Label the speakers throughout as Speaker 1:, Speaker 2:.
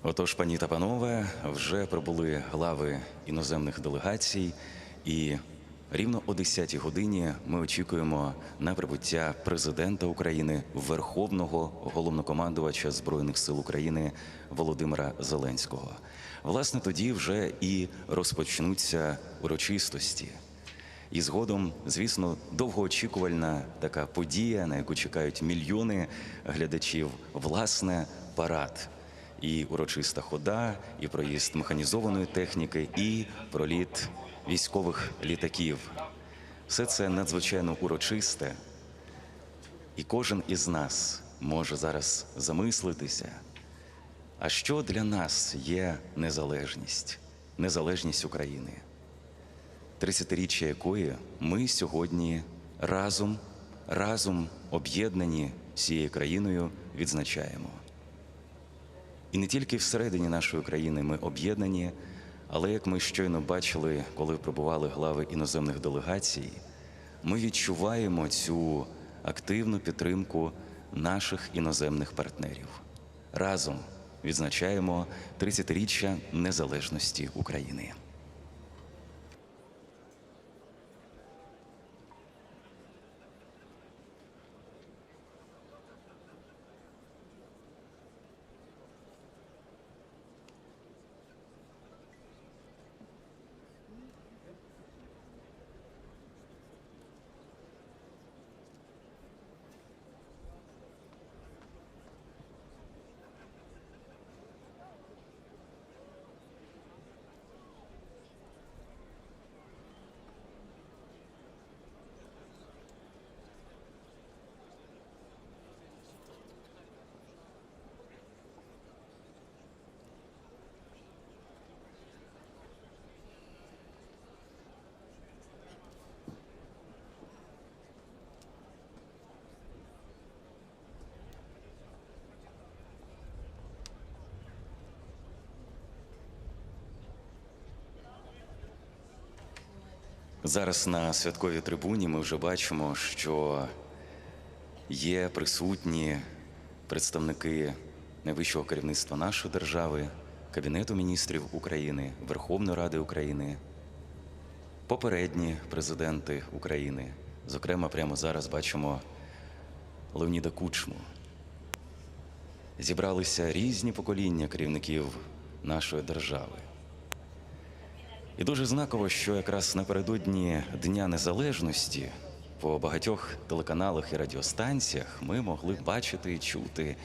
Speaker 1: Отож, пані та панове, вже прибули глави іноземних делегацій, і рівно о 10-й годині ми очікуємо на прибуття президента України, Верховного Головнокомандувача Збройних сил України Володимира Зеленського. Власне, тоді вже і розпочнуться урочистості. І згодом, звісно, довгоочікувальна така подія, на яку чекають мільйони глядачів, власне, парад. І урочиста хода, і проїзд механізованої техніки, і проліт військових літаків. Все це надзвичайно урочисте. І кожен із нас може зараз замислитися, а що для нас є незалежність, незалежність України, 30-річчя якої ми сьогодні разом об'єднані всією країною відзначаємо. І не тільки всередині нашої країни ми об'єднані, але, як ми щойно бачили, коли прибували глави іноземних делегацій, ми відчуваємо цю активну підтримку наших іноземних партнерів. Разом відзначаємо 30-річчя незалежності України. Зараз на святковій трибуні ми вже бачимо, що є присутні представники найвищого керівництва нашої держави, Кабінету міністрів України, Верховної Ради України, попередні президенти України. Зокрема, прямо зараз бачимо Леоніда Кучму. Зібралися різні покоління керівників нашої держави. І дуже знаково, що якраз напередодні Дня Незалежності по багатьох телеканалах і радіостанціях ми могли бачити і чути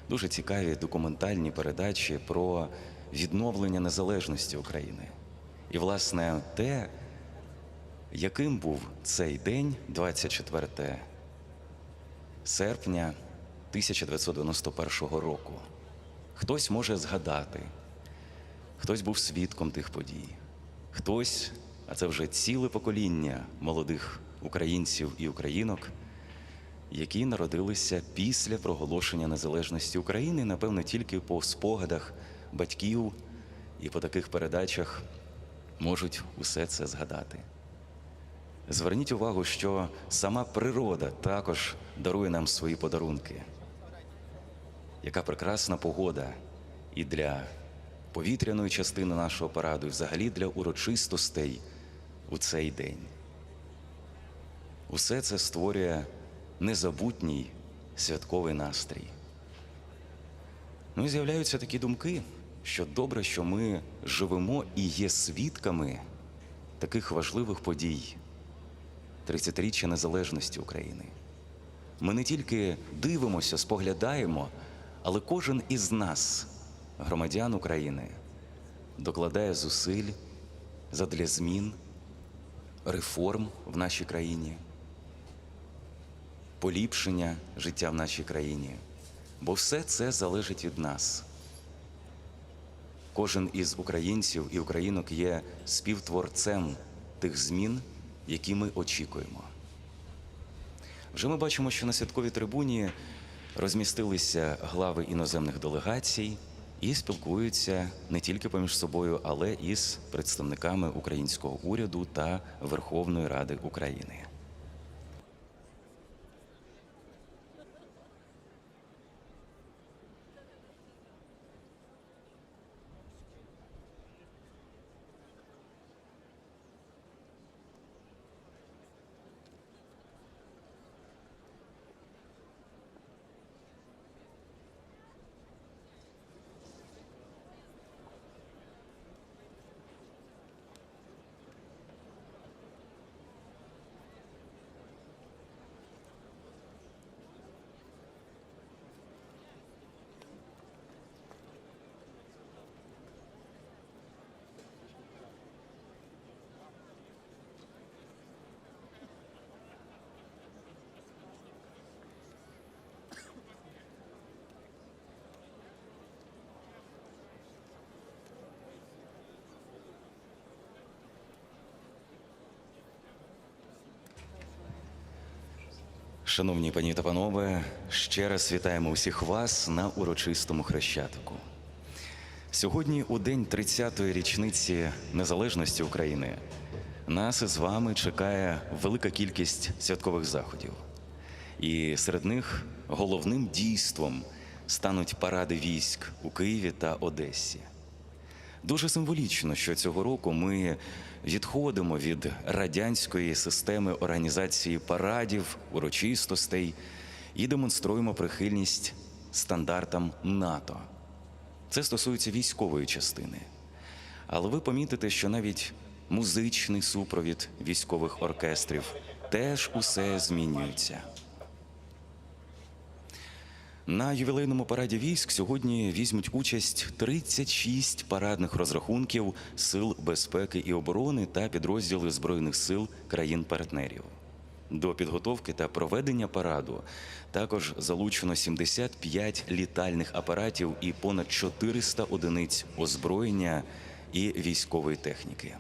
Speaker 1: дуже цікаві документальні передачі про відновлення незалежності України. І, власне, те, яким був цей день, 24 серпня 1991 року. Хтось може згадати, хтось був свідком тих подій. Хтось, а це вже ціле покоління молодих українців і українок, які народилися після проголошення незалежності України, напевно, тільки по спогадах батьків і по таких передачах можуть усе це згадати. Зверніть увагу, що сама природа також дарує нам свої подарунки. Яка прекрасна погода і для повітряної частини нашого параду, і взагалі для урочистостей у цей день. Усе це створює незабутній святковий настрій. Ну і з'являються такі думки, що добре, що ми живемо і є свідками таких важливих подій, 30-річчя незалежності України. Ми не тільки дивимося, споглядаємо, але кожен із нас, громадян України, докладає зусиль задля змін, реформ в нашій країні, поліпшення життя в нашій країні. Бо все це залежить від нас. Кожен із українців і українок є співтворцем тих змін, які ми очікуємо. Вже ми бачимо, що на святковій трибуні розмістилися глави іноземних делегацій і спілкуються не тільки поміж собою, але і з представниками українського уряду та Верховної Ради України. Шановні пані та панове, ще раз вітаємо усіх вас на урочистому Хрещатику. Сьогодні, у день 30-ї річниці незалежності України, нас із вами чекає велика кількість святкових заходів. І серед них головним дійством стануть паради військ у Києві та Одесі. Дуже символічно, що цього року ми відходимо від радянської системи організації парадів, урочистостей і демонструємо прихильність стандартам НАТО. Це стосується військової частини. Але ви помітите, що навіть музичний супровід військових оркестрів теж усе змінюється. На ювілейному параді військ сьогодні візьмуть участь 36 парадних розрахунків Сил безпеки і оборони та підрозділи Збройних сил країн-партнерів. До підготовки та проведення параду також залучено 75 літальних апаратів і понад 400 одиниць озброєння і військової техніки.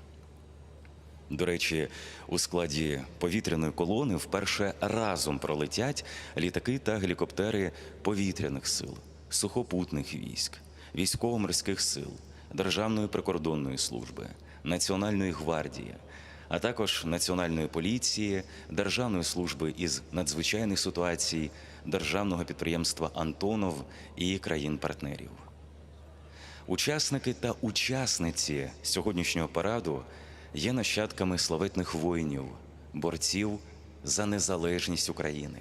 Speaker 1: До речі, у складі повітряної колони вперше разом пролетять літаки та гелікоптери повітряних сил, сухопутних військ, військово-морських сил, Державної прикордонної служби, Національної гвардії, а також Національної поліції, Державної служби із надзвичайних ситуацій, Державного підприємства «Антонов» і країн-партнерів. Учасники та учасниці сьогоднішнього параду є нащадками славетних воїнів, борців за незалежність України.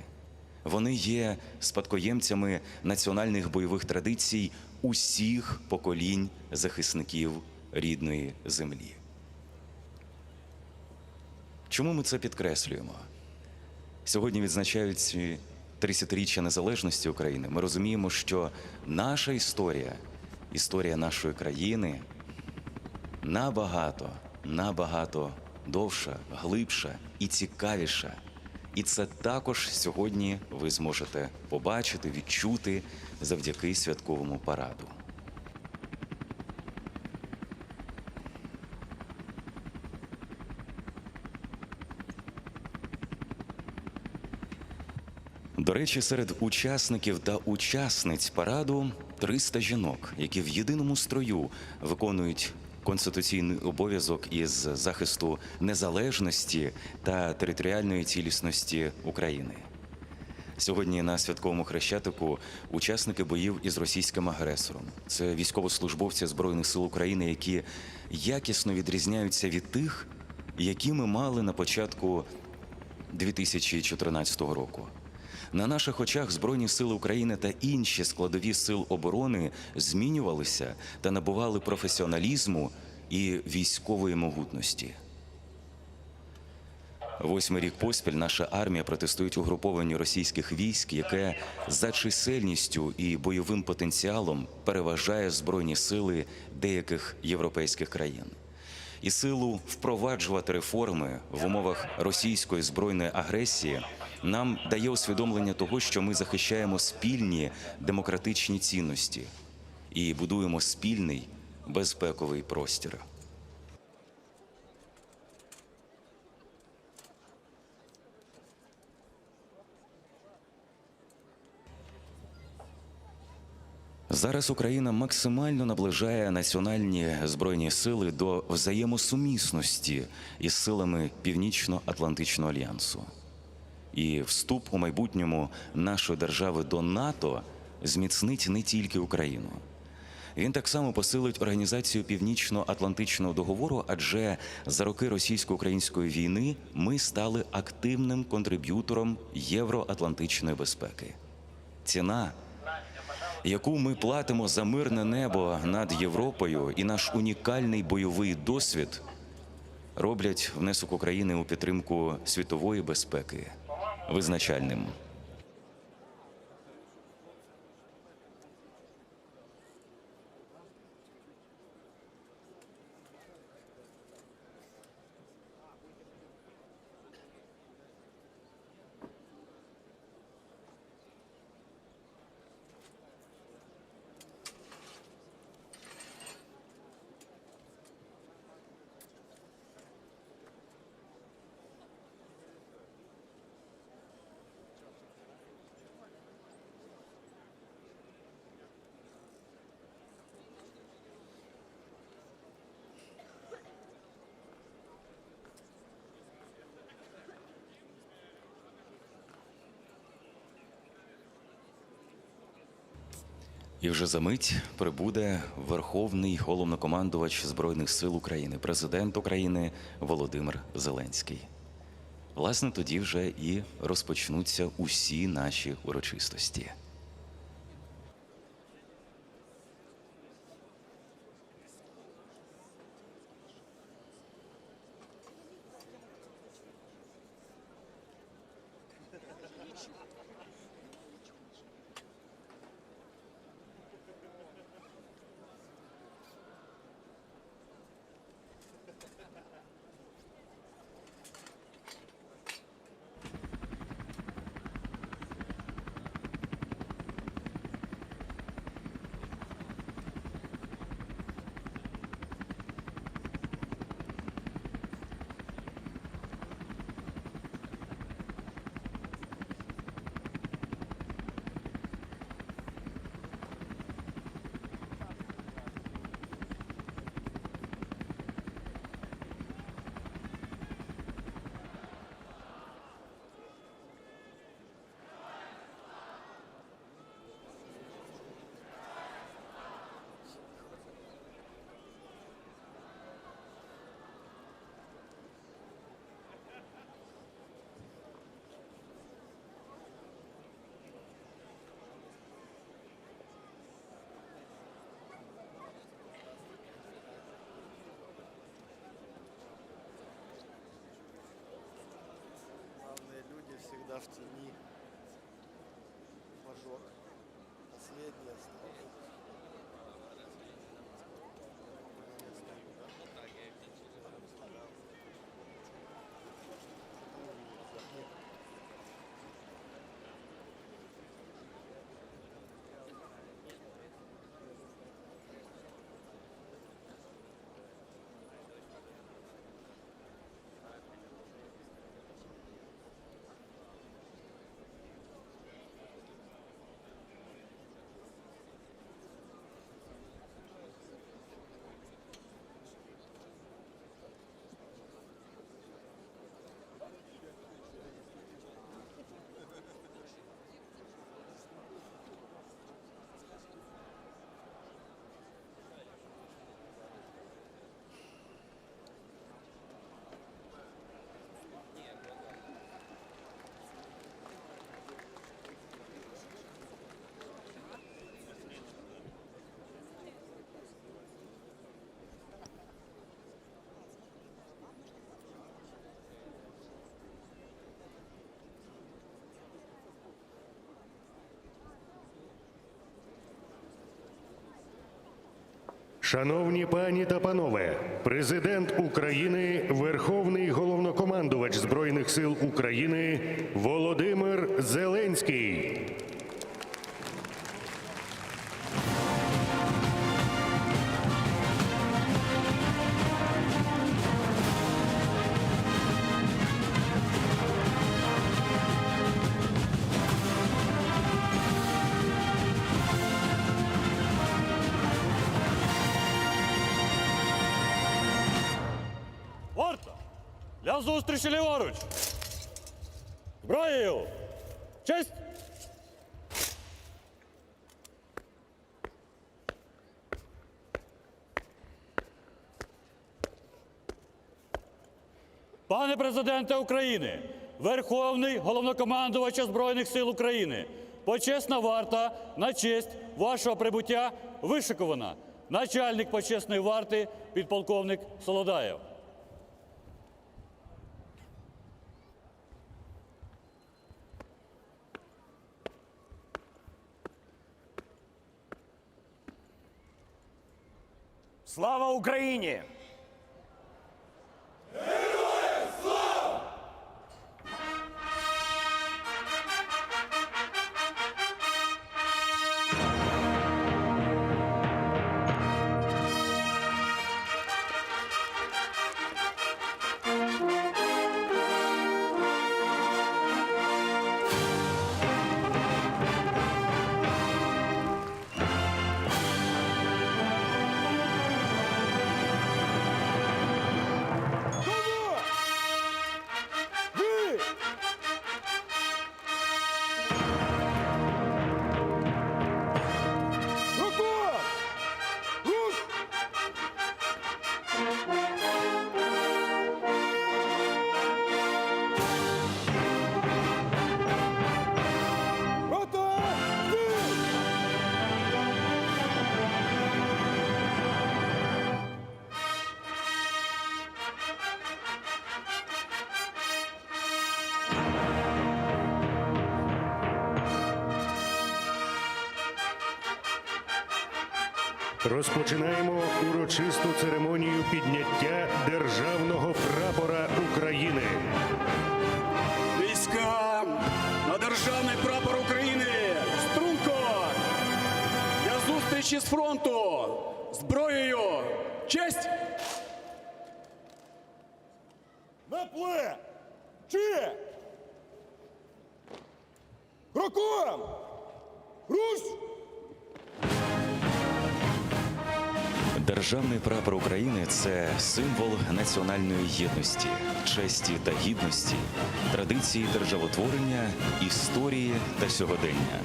Speaker 1: Вони є спадкоємцями національних бойових традицій усіх поколінь захисників рідної землі. Чому ми це підкреслюємо? Сьогодні відзначають 30-річчя незалежності України. Ми розуміємо, що наша історія, історія нашої країни набагато довша, глибша і цікавіша. І це також сьогодні ви зможете побачити, відчути завдяки святковому параду. До речі, серед учасників та учасниць параду 300 жінок, які в єдиному строю виконують конституційний обов'язок із захисту незалежності та територіальної цілісності України. Сьогодні на святковому Хрещатику учасники боїв із російським агресором. Це військовослужбовці Збройних сил України, які якісно відрізняються від тих, які ми мали на початку 2014 року. На наших очах Збройні сили України та інші складові сил оборони змінювалися та набували професіоналізму і військової могутності. 8-й рік поспіль наша армія протистоїть угрупованню російських військ, яке за чисельністю і бойовим потенціалом переважає Збройні сили деяких європейських країн. І силу впроваджувати реформи в умовах російської збройної агресії нам дає усвідомлення того, що ми захищаємо спільні демократичні цінності і будуємо спільний безпековий простір. Зараз Україна максимально наближає національні збройні сили до взаємосумісності із силами Північно-Атлантичного альянсу. І вступ у майбутньому нашої держави до НАТО зміцнить не тільки Україну. Він так само посилить організацію Північно-Атлантичного договору, адже за роки російсько-української війни ми стали активним контриб'ютором євроатлантичної безпеки. Ціна, яку ми платимо за мирне небо над Європою, і наш унікальний бойовий досвід роблять внесок України у підтримку світової безпеки визначальним. І вже за мить прибуде Верховний Головнокомандувач Збройних сил України, президент України Володимир Зеленський. Власне, тоді вже і розпочнуться усі наші урочистості.
Speaker 2: Всегда в тени. Мажор. Последний остался.
Speaker 3: Шановні пані та панове, президент України, Верховний Головнокомандувач Збройних сил України Володимир Зеленський.
Speaker 4: Варта! Для зустрічі ліворуч! Зброєю! Честь! Пане президенте України, Верховний Головнокомандувач Збройних сил України, почесна варта на честь вашого прибуття вишикована. Начальник почесної варти підполковник Солодаєв.
Speaker 5: Слава Україні!
Speaker 3: Розпочинаємо урочисту церемонію підняття Державного прапора України.
Speaker 6: Війська на Державний прапор України! Струнко! Для зустрічі з фронту! Зброєю! Честь!
Speaker 5: На пле! Чи! Кроком! Русь!
Speaker 1: Державний прапор України – це символ національної єдності, честі та гідності, традиції державотворення, історії та сьогодення.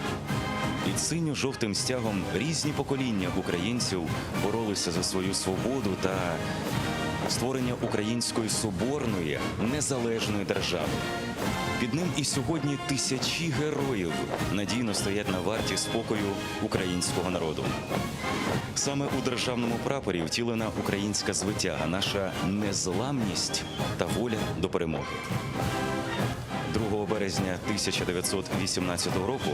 Speaker 1: Під синьо-жовтим стягом різні покоління українців боролися за свою свободу та створення української соборної, незалежної держави. Під ним і сьогодні тисячі героїв надійно стоять на варті спокою українського народу. Саме у державному прапорі втілена українська звитяга, наша незламність та воля до перемоги. 2 березня 1918 року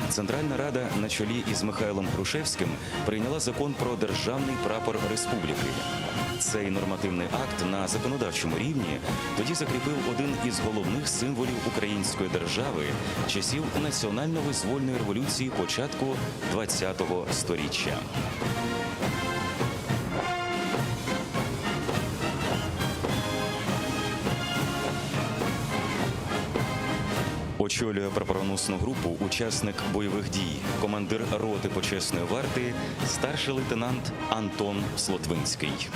Speaker 1: Центральна Рада на чолі із Михайлом Грушевським прийняла закон про Державний прапор Республіки. Цей нормативний акт на законодавчому рівні тоді закріпив один із головних символів української держави часів національно-визвольної революції початку ХХ століття. Очолює прапороносну групу учасник бойових дій, командир роти почесної варти, старший лейтенант Антон Слотвинський.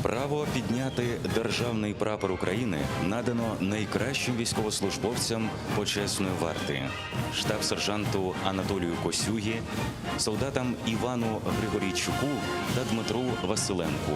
Speaker 1: Право підняти Державний прапор України надано найкращим військовослужбовцям почесної варти, штаб-сержанту Анатолію Косюгі, солдатам Івану Григорійчуку та Дмитру Василенку.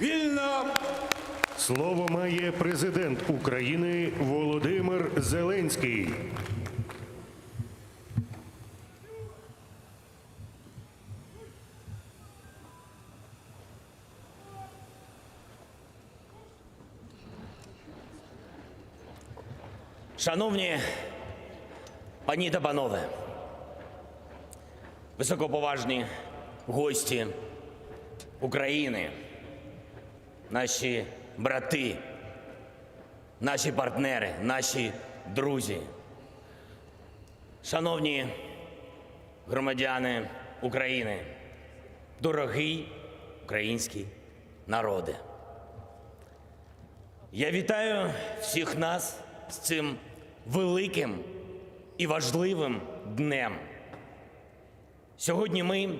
Speaker 6: Вільно!
Speaker 3: Слово має президент України Володимир Зеленський.
Speaker 5: Шановні пані та панове, високоповажні гості України, наші брати, наші партнери, наші друзі, шановні громадяни України, дорогий український народе. Я вітаю всіх нас з цим великим і важливим днем. Сьогодні ми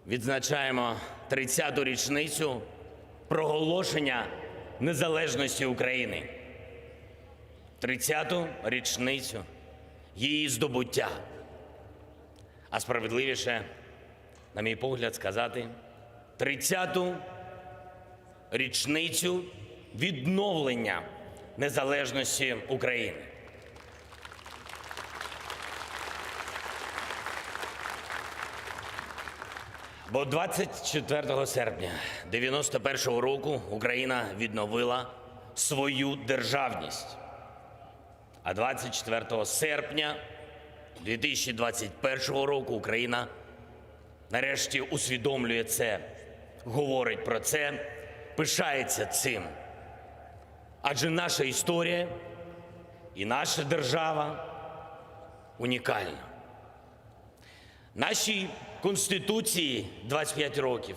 Speaker 5: відзначаємо 30-ту річницю проголошення незалежності України. 30-ту річницю її здобуття. А справедливіше, на мій погляд, сказати, 30-ту річницю відновлення незалежності України. Бо 24 серпня 91-го року Україна відновила свою державність. А 24 серпня 2021 року Україна нарешті усвідомлює це, говорить про це, пишається цим. Адже наша історія і наша держава унікальна. Нашій Конституції 25 років,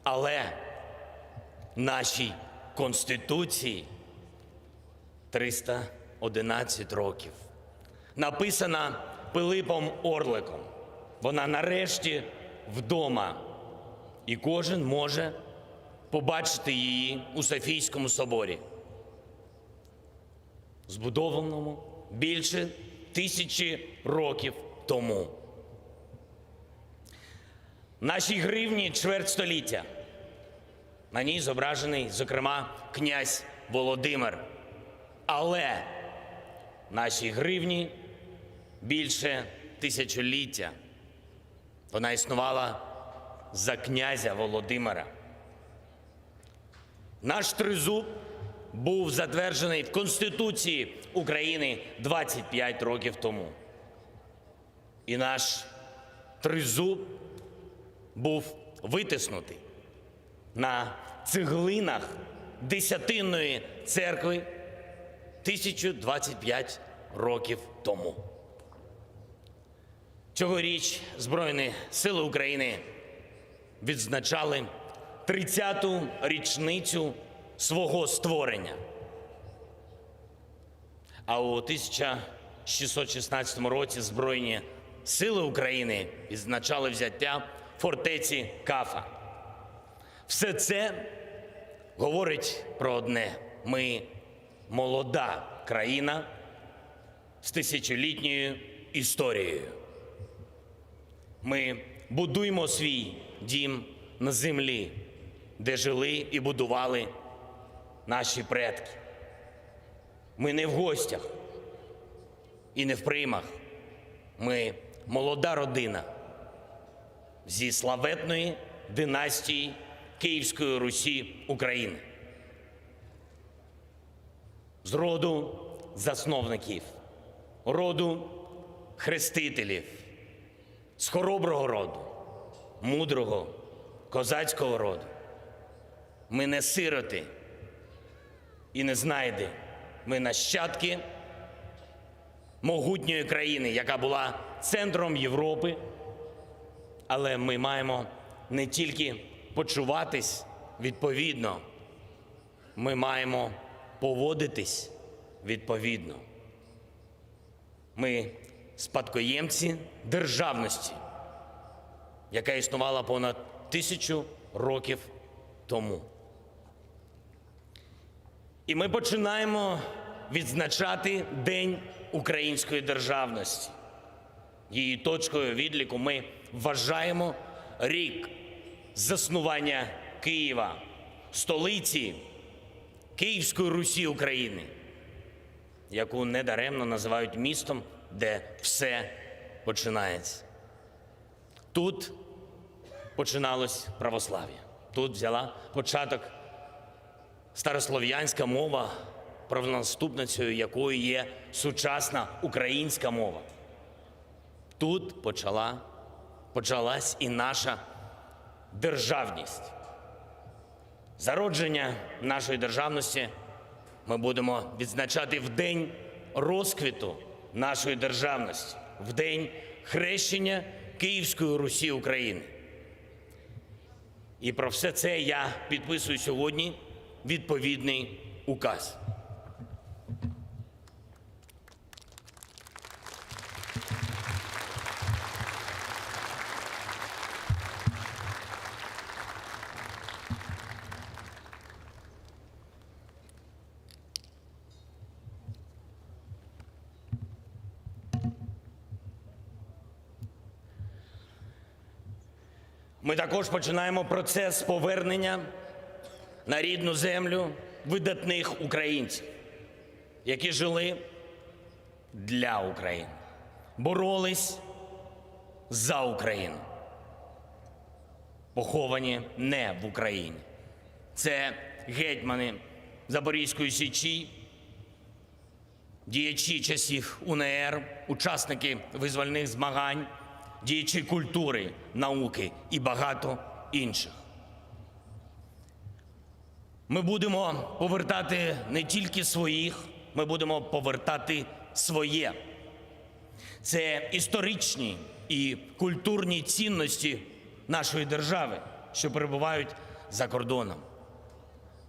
Speaker 5: але нашій Конституції 311 років. Написана Пилипом Орликом. Вона нарешті вдома, і кожен може побачити її у Софійському соборі, збудованому більше 1000 років тому. Нашій гривні чверть століття. На ній зображений, зокрема, князь Володимир. Але нашій гривні більше тисячоліття. Вона існувала за князя Володимира. Наш тризуб був затверджений в Конституції України 25 років тому. І наш тризуб був витиснутий на цеглинах Десятинної церкви 1025 років тому. Цьогоріч Збройні Сили України відзначали 30-ту річницю свого створення. А у 1616 році Збройні Сили України відзначали взяття фортеці Кафа. Все це говорить про одне. Ми молода країна з тисячолітньою історією. Ми будуємо свій дім на землі, де жили і будували наші предки. Ми не в гостях і не в приймах. Ми молода родина зі славетної династії Київської Русі України. З роду засновників, роду хрестителів, з хороброго роду, мудрого, козацького роду. Ми не сироти і не знайди. Ми нащадки могутньої країни, яка була центром Європи. Але ми маємо не тільки почуватись відповідно, ми маємо поводитись відповідно. Ми спадкоємці державності, яка існувала понад 1000 років тому. І ми починаємо відзначати День української державності. Її точкою відліку ми вважаємо рік заснування Києва, столиці Київської Русі України, яку недаремно називають містом, де все починається. Тут починалось православ'я. Тут взяла початок старослов'янська мова, правонаступницею якої є сучасна українська мова. Тут почалась і наша державність. Зародження нашої державності ми будемо відзначати в день розквіту нашої державності, в день хрещення Київської Русі України. І про все це я підписую сьогодні відповідний указ. Ми також починаємо процес повернення на рідну землю видатних українців, які жили для України, боролись за Україну, поховані не в Україні. Це гетьмани Запорізької Січі, діячі часів УНР, учасники визвольних змагань, діячі культури, науки і багато інших. Ми будемо повертати не тільки своїх, ми будемо повертати своє. Це історичні і культурні цінності нашої держави, що перебувають за кордоном.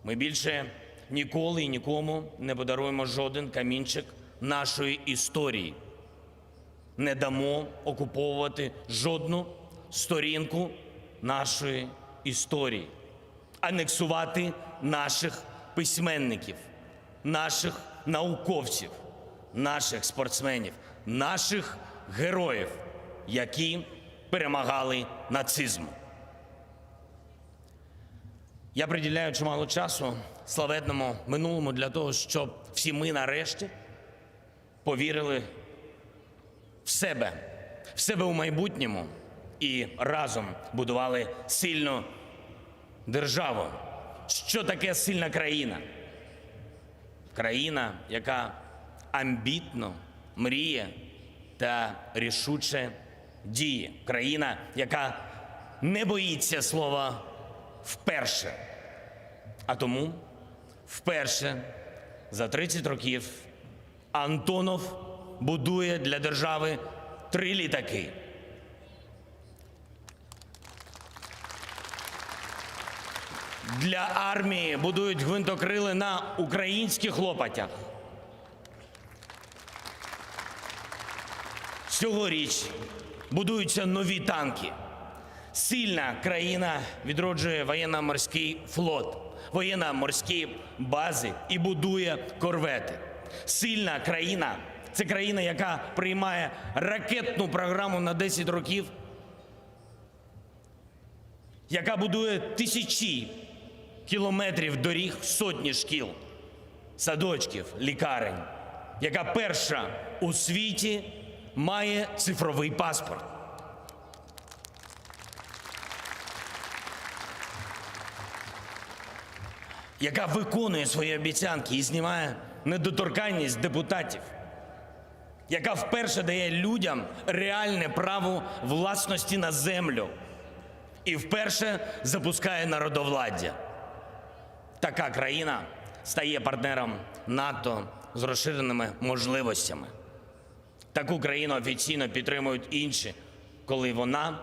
Speaker 5: Ми більше ніколи і нікому не подаруємо жоден камінчик нашої історії. Не дамо окуповувати жодну сторінку нашої історії, анексувати наших письменників, наших науковців, наших спортсменів, наших героїв, які перемагали нацизм. Я приділяю чимало часу славетному минулому для того, щоб всі ми нарешті повірили в себе у майбутньому і разом будували сильну державу. Що таке сильна країна? Країна, яка амбітно мріє та рішуче діє. Країна, яка не боїться слова «вперше». А тому вперше за 30 років Антонов будує для держави 3 літаки. Для армії будують гвинтокрили на українських лопатях. Цьогоріч будуються нові танки. Сильна країна відроджує воєнно-морський флот, воєнно-морські бази і будує корвети. Сильна країна – це країна, яка приймає ракетну програму на 10 років, яка будує тисячі кілометрів доріг, сотні шкіл, садочків, лікарень, яка перша у світі має цифровий паспорт. Яка виконує свої обіцянки і знімає недоторканність депутатів, яка вперше дає людям реальне право власності на землю і вперше запускає народовладдя. Така країна стає партнером НАТО з розширеними можливостями. Таку країну офіційно підтримують інші, коли вона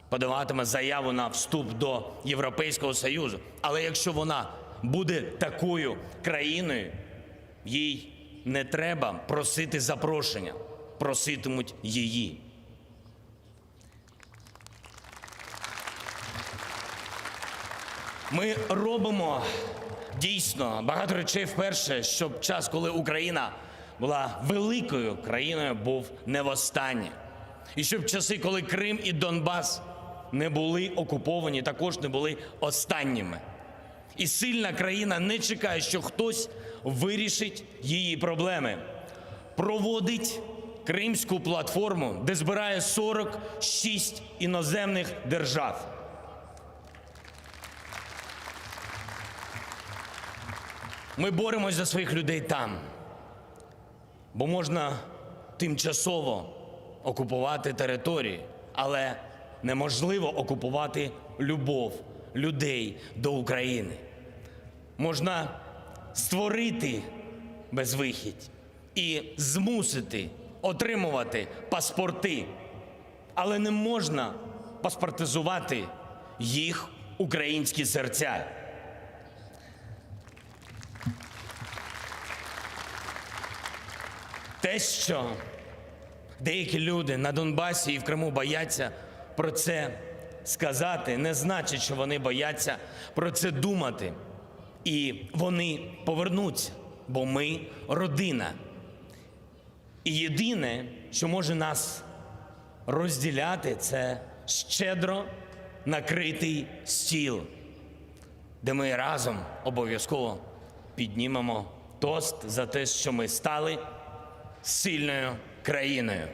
Speaker 5: подаватиме заяву на вступ до Європейського Союзу. Але якщо вона буде такою країною, їй не треба просити запрошення, проситимуть її. Ми робимо дійсно багато речей вперше, щоб час, коли Україна була великою країною, був не востаннє. І щоб часи, коли Крим і Донбас не були окуповані, також не були останніми. І сильна країна не чекає, що хтось вирішить її проблеми. Проводить Кримську платформу, де збирає 46 іноземних держав. Ми боремось за своїх людей там, бо можна тимчасово окупувати території, але неможливо окупувати любов людей до України. Можна створити безвихідь і змусити отримувати паспорти, але не можна паспортизувати їх українські серця. Те, що деякі люди на Донбасі і в Криму бояться про це сказати, не значить, що вони бояться про це думати. І вони повернуться, бо ми родина. І єдине, що може нас розділяти, це щедро накритий стіл, де ми разом обов'язково піднімемо тост за те, що ми стали сильною країною.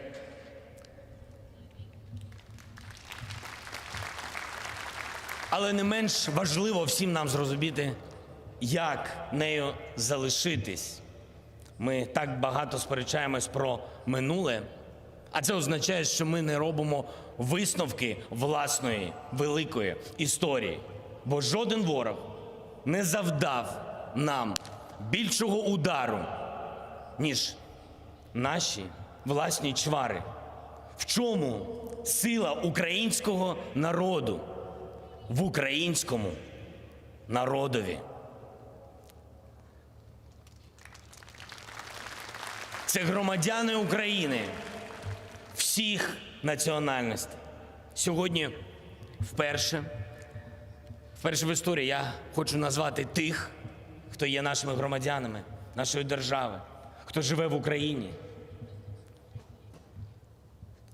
Speaker 5: Але не менш важливо всім нам зрозуміти, як нею залишитись. Ми так багато сперечаємось про минуле, а це означає, що ми не робимо висновки власної великої історії. Бо жоден ворог не завдав нам більшого удару, ніж наші власні чвари. В чому сила українського народу? В українському народові. Це громадяни України всіх національностей. Сьогодні вперше в історії я хочу назвати тих, хто є нашими громадянами, нашої держави, хто живе в Україні.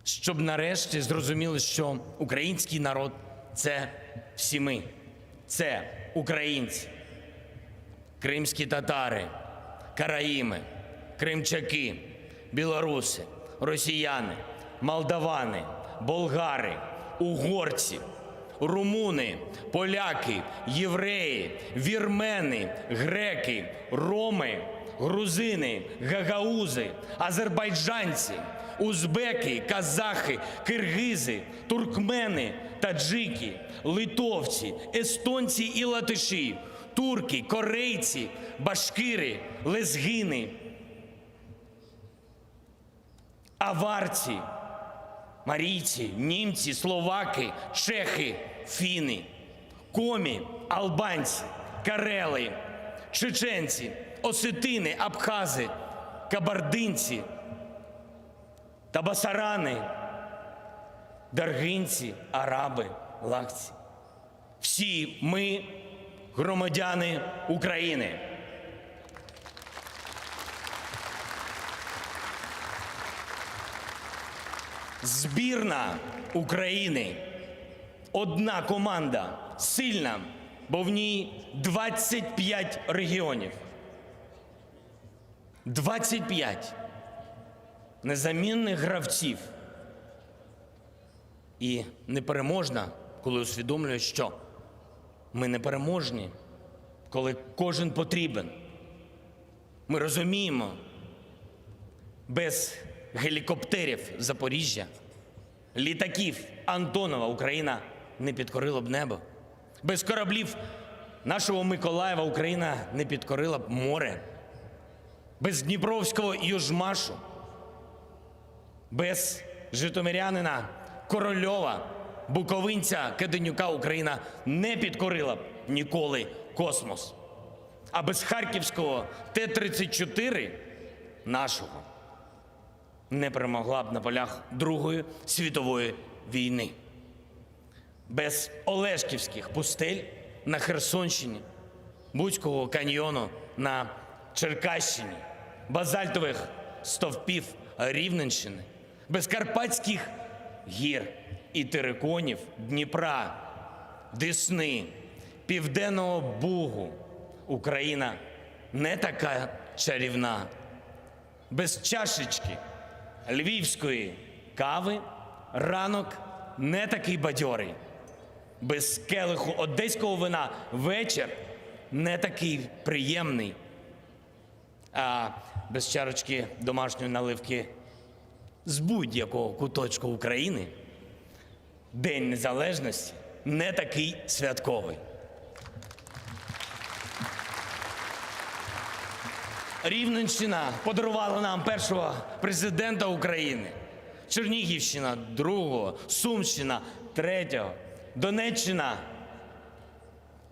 Speaker 5: Щоб нарешті зрозуміли, що український народ – це всі ми, це українці, кримські татари, караїми, кримчаки, білоруси, росіяни, молдавани, болгари, угорці, румуни, поляки, євреї, вірмени, греки, роми, грузини, гагаузи, азербайджанці, узбеки, казахи, киргизи, туркмени, таджики, литовці, естонці і латиші, турки, корейці, башкири, лезгини, аварці, марійці, німці, словаки, чехи, фіни, комі, албанці, карели, чеченці, осетини, абхази, кабардинці, табасарани, даргинці, араби, лакці. Всі ми громадяни України. Збірна України. Одна команда, сильна, бо в ній 25 регіонів. 25 незамінних гравців. І непереможна, коли усвідомлюєш, що ми непереможні, коли кожен потрібен. Ми розуміємо, без гелікоптерів Запоріжжя, літаків Антонова Україна не підкорила б небо. Без кораблів нашого Миколаєва Україна не підкорила б море. Без Дніпровського Южмашу, без житомирянина Корольова, буковинця Каденюка Україна не підкорила б ніколи космос. А без харківського Т-34 нашого не перемогла б на полях Другої світової війни. Без Олешківських пустель на Херсонщині, Буцького каньйону на Черкащині, базальтових стовпів Рівненщини, без Карпатських гір і териконів Дніпра, Десни, Південного Бугу Україна не така чарівна. Без чашечки львівської кави ранок не такий бадьорий. Без келиху одеського вина вечір не такий приємний. А без чарочки домашньої наливки з будь-якого куточку України День Незалежності не такий святковий. Рівненщина подарувала нам першого президента України, Чернігівщина – другого, Сумщина – третього, Донеччина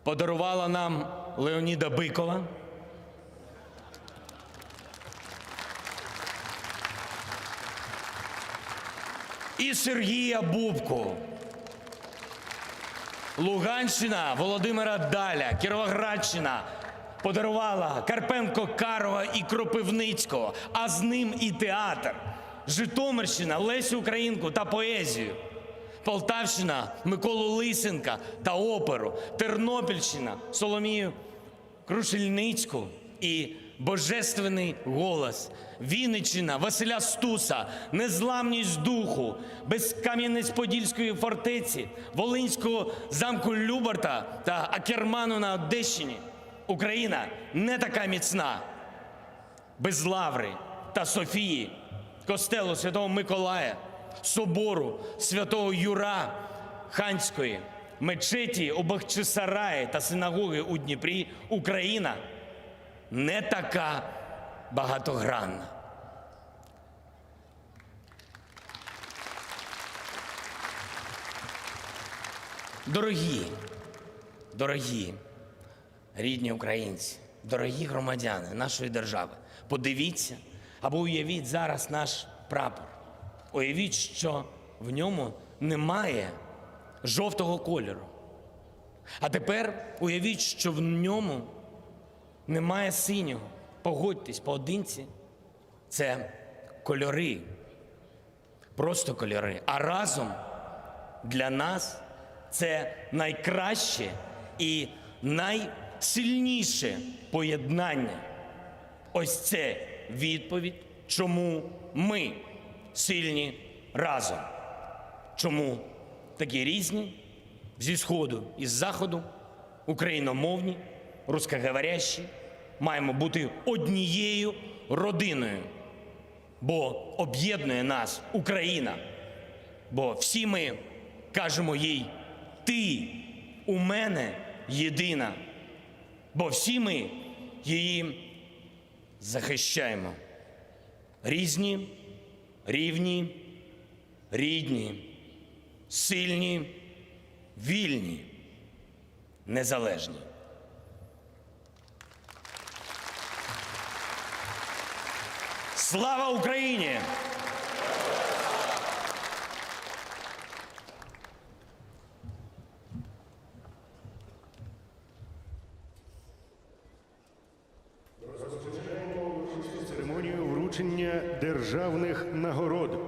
Speaker 5: подарувала нам Леоніда Бикова, і Сергія Бубку. Луганщина Володимира Даля, Кіровоградщина подарувала Карпенко-Карого і Кропивницького, а з ним і театр. Житомирщина Лесю Українку та поезію. Полтавщина Миколу Лисенка та оперу, Тернопільщина Соломію Крушельницьку і божественний голос, Вінниччина Василя Стуса, незламність духу, без Кам'янець-Подільської фортеці, Волинського замку Любарта та Акерману на Одещині. Україна не така міцна. Без Лаври та Софії, костелу Святого Миколая, собору Святого Юра Ханської, мечеті у Бахчисараї та синагоги у Дніпрі Україна не така багатогранна. Дорогі рідні українці, дорогі громадяни нашої держави, подивіться або уявіть зараз наш прапор. Уявіть, що в ньому немає жовтого кольору. А тепер уявіть, що в ньому немає синього. Погодьтесь, поодинці це кольори, просто кольори. А разом для нас це найкраще і найсильніше поєднання. Ось це відповідь, чому ми сильні разом. Чому такі різні зі Сходу і з Заходу, україномовні, рускоговорящі, маємо бути однією родиною, бо об'єднує нас Україна, бо всі ми кажемо їй «ти у мене єдина», бо всі ми її захищаємо. Різні, рівні, рідні, сильні, вільні, незалежні. Слава Україні!
Speaker 3: Церемонію вручення державних нагород.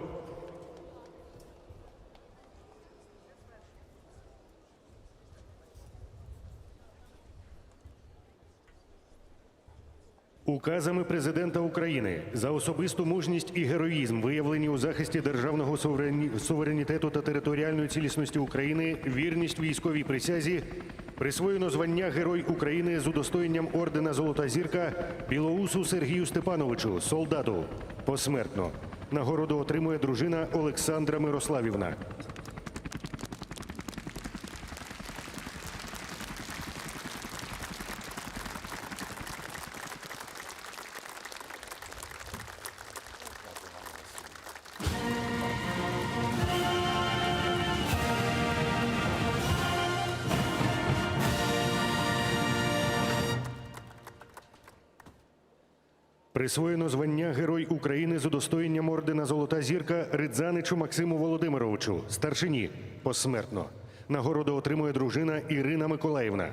Speaker 3: Указами Президента України за особисту мужність і героїзм, виявлені у захисті державного суверенітету та територіальної цілісності України, вірність військовій присязі, присвоєно звання Герой України з удостоєнням ордена «Золота зірка» Білоусу Сергію Степановичу, солдату, посмертно. Нагороду отримує дружина Олександра Мирославівна. Присвоєно звання Герой України з удостоєнням ордена «Золота зірка» Ридзаничу Максиму Володимировичу, старшині, посмертно. Нагороду отримує дружина Ірина Миколаївна.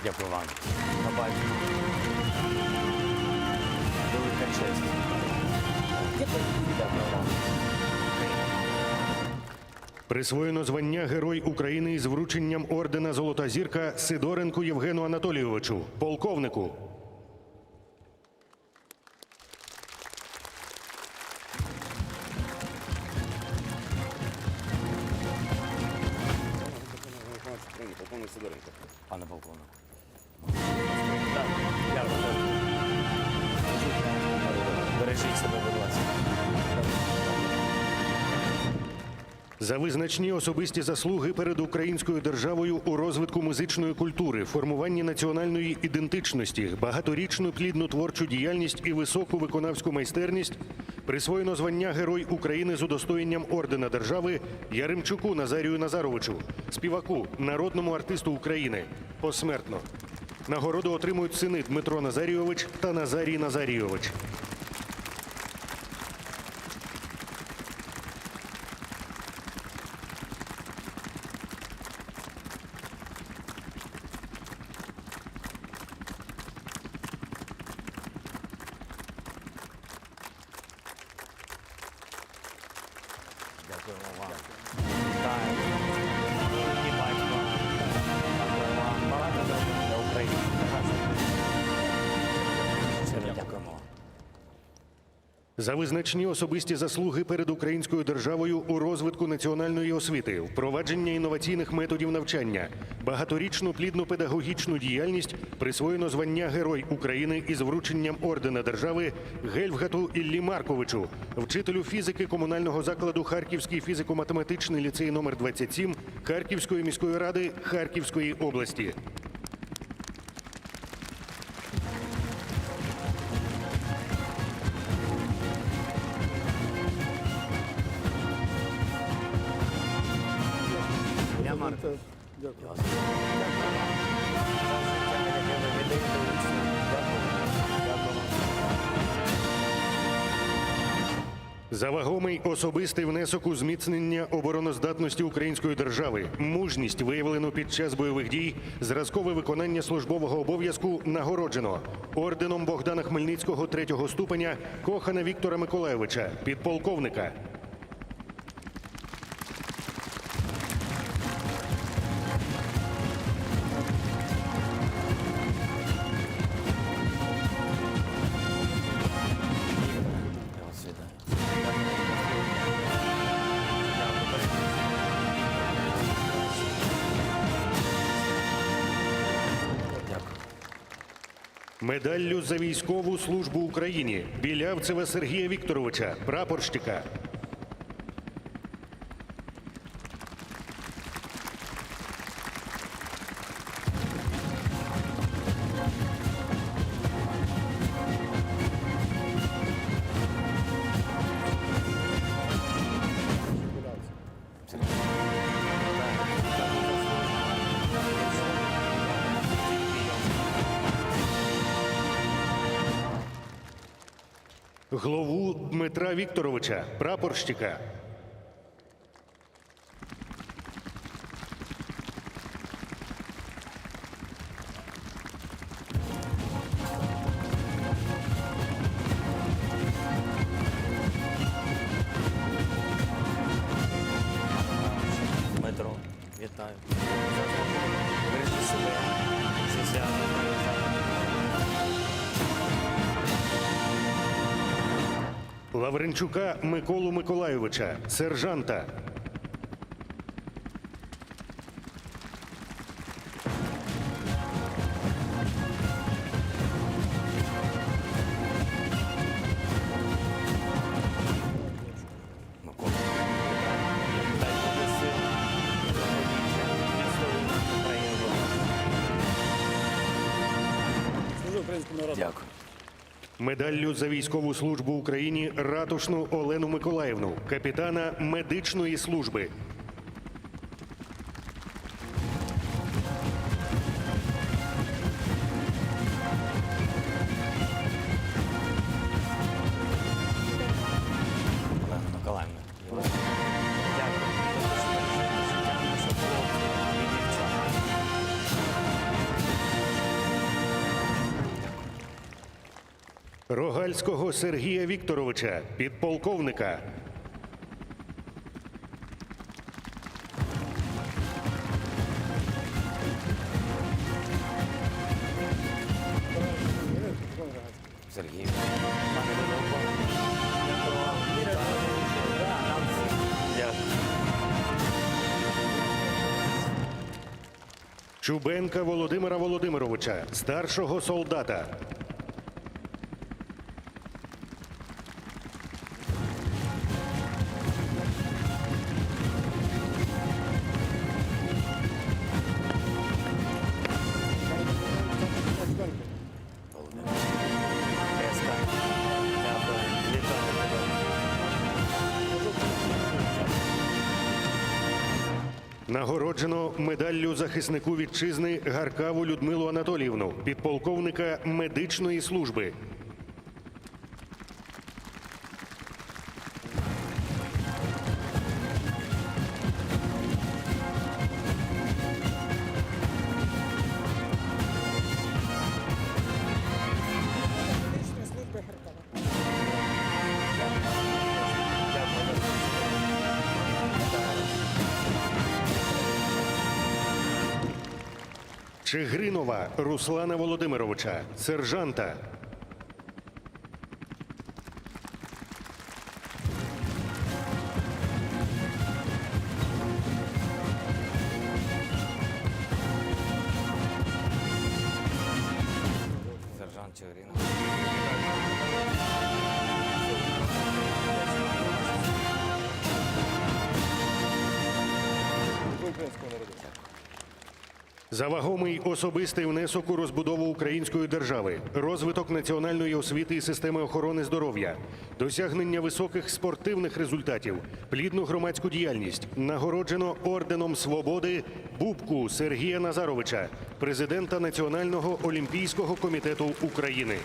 Speaker 5: Дякую вам. Побачимо. Велика честь. Дякую вам.
Speaker 3: Присвоєно звання Герой України із врученням ордена «Золота зірка» Сидоренку Євгену Анатолійовичу, полковнику.
Speaker 5: Пане полковнику. Бережіть себе, будь ласка.
Speaker 3: За визначні особисті заслуги перед українською державою у розвитку музичної культури, формуванні національної ідентичності, багаторічну плідну творчу діяльність і високу виконавську майстерність присвоєно звання Герой України з удостоєнням ордена держави Яремчуку Назарію Назаровичу, співаку, народному артисту України, посмертно. Нагороду отримують сини Дмитро Назарійович та Назарій Назарійович. За визначні особисті заслуги перед українською державою у розвитку національної освіти, впровадження інноваційних методів навчання, багаторічну плідну педагогічну діяльність присвоєно звання Герой України із врученням ордена держави Гельфгату Іллі Марковичу, вчителю фізики комунального закладу Харківський фізико-математичний ліцей номер 27 Харківської міської ради Харківської області. За вагомий особистий внесок у зміцнення обороноздатності української держави, мужність, виявлену під час бойових дій, зразкове виконання службового обов'язку нагороджено орденом Богдана Хмельницького 3-го ступеня Кохана Віктора Миколайовича, підполковника. Медаллю за військову службу Україні Білявцева Сергія Вікторовича, прапорщика. Главу Дмитра Вікторовича, прапорщика.
Speaker 7: Дмитро, вітаю. Бережи себе. Зі святом.
Speaker 3: Лавренчука Миколу Миколайовича, сержанта.
Speaker 7: Микола, дай Боже сил, благополуччя, відстоювати Україну.
Speaker 4: Служу українському народу.
Speaker 7: Дякую.
Speaker 3: Медаллю за військову службу Україні Ратушну Олену Миколаївну, капітана медичної служби.
Speaker 7: Олена Миколаївна. Дякую. Життя нашого хлопця і дівчат.
Speaker 3: Рогальського Сергія Вікторовича, підполковника.
Speaker 7: Сергій, пане Дмитро, вітаю. Нам всім. Дякую.
Speaker 3: Чубенка Володимира Володимировича, старшого солдата.
Speaker 7: Еска. Дякую. Вітаю тебе.
Speaker 3: Нагороджено медаллю захиснику вітчизни Гаркаву Людмилу Анатоліївну, підполковника медичної служби. Чигринова Руслана Володимировича, сержанта.
Speaker 7: Леся Оріна.
Speaker 3: За вагомий особистий внесок у розбудову української держави, розвиток національної освіти і системи охорони здоров'я, досягнення високих спортивних результатів, плідну громадську діяльність нагороджено орденом Свободи Бубку Сергія Назаровича, президента Національного олімпійського комітету України.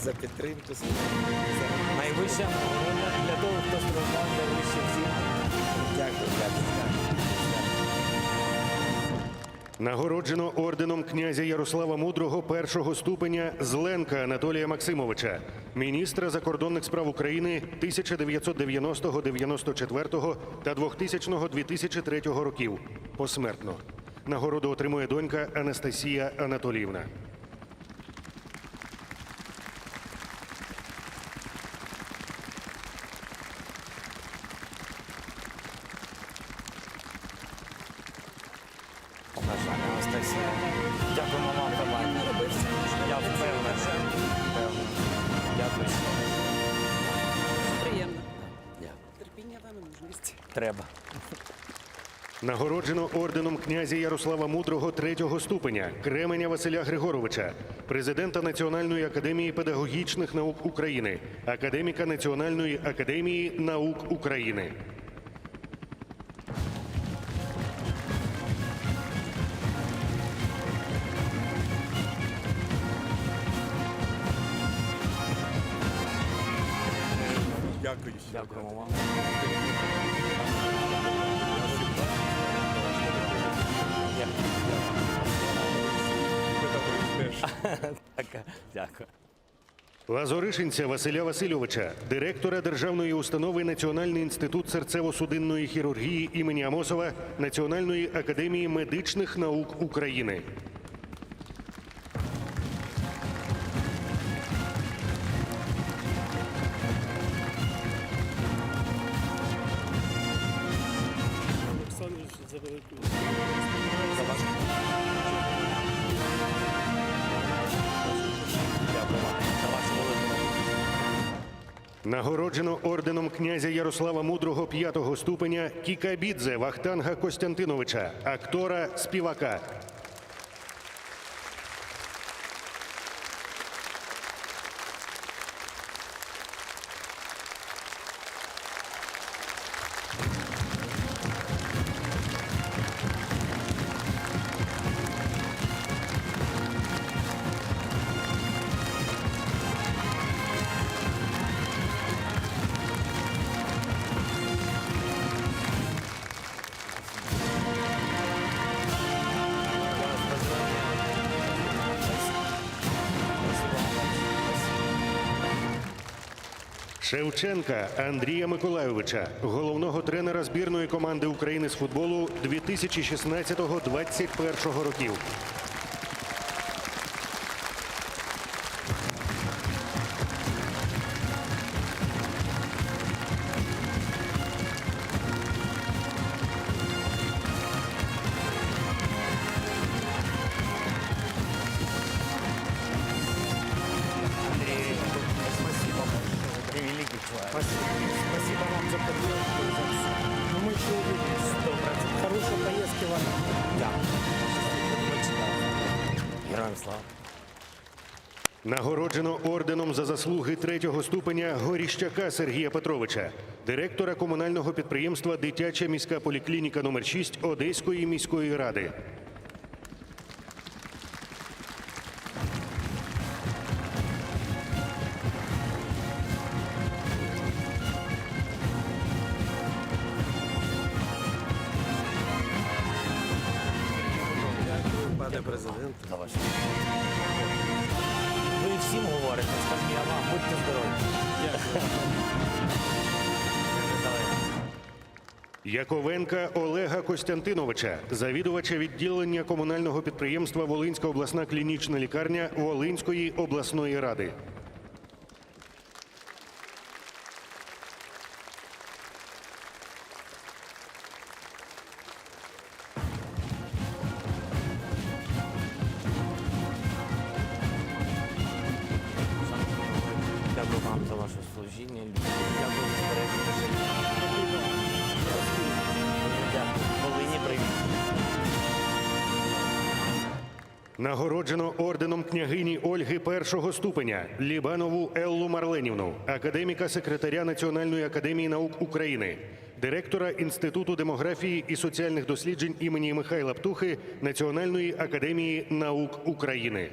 Speaker 2: За підтримку.
Speaker 7: Найвища нагорода для того, хто страждав найвище всіх. Дякую.
Speaker 3: Нагороджено орденом князя Ярослава Мудрого першого ступеня Зленка Анатолія Максимовича, міністра закордонних справ України 1990, 94 та 2000-2003 років. Посмертно. Нагороду отримує донька Анастасія Анатоліївна.
Speaker 7: Наша Анастасія. Дякуємо вам за лайк. Я впевнений. Дякую.
Speaker 8: Приємно.
Speaker 7: Дякую.
Speaker 8: Терпіння вам і мужність.
Speaker 7: Треба.
Speaker 3: Нагороджено орденом князя Ярослава Мудрого третього ступеня Кременя Василя Григоровича, президента Національної академії педагогічних наук України, академіка Національної академії наук України.
Speaker 7: Дякуємо вам. Дякую.
Speaker 3: Лазоришинця Василя Васильовича, директора Державної установи Національний інститут серцево-судинної хірургії імені Амосова Національної академії медичних наук України.
Speaker 4: Олександрович за велику.
Speaker 3: Нагороджено орденом князя Ярослава Мудрого п'ятого ступеня Кікабідзе Вахтанга Костянтиновича, актора, співака. Шевченка Андрія Миколайовича, головного тренера збірної команди України з футболу 2016-2021 років.
Speaker 7: Андрей, спасибо. Ты великий человек.
Speaker 4: Спасибо вам за поддержку и за все. Ну, мы еще увидимся.
Speaker 7: 100%.
Speaker 4: Хорошей поездки вам.
Speaker 7: Да. Героям слава.
Speaker 3: Нагороджено орденом за заслуги третього ступеня Горіщака Сергія Петровича, директора комунального підприємства «Дитяча міська поліклініка номер 6 Одеської міської ради.
Speaker 2: Пане президент.
Speaker 7: За ваше. Ви всім говорите, скажіть, а вам, будьте здорові.
Speaker 3: Яковенка Олега Костянтиновича, завідувача відділення комунального підприємства «Волинська обласна клінічна лікарня» Волинської обласної ради.
Speaker 7: ваше служіння. Дякую за збереження життя. Дуже дякую. Волині привіт.
Speaker 3: Нагороджено орденом княгині Ольги першого ступеня Лібанову Еллу Марленівну, академіка секретаря Національної академії наук України, директора Інституту демографії і соціальних досліджень імені Михайла Птухи Національної академії наук України.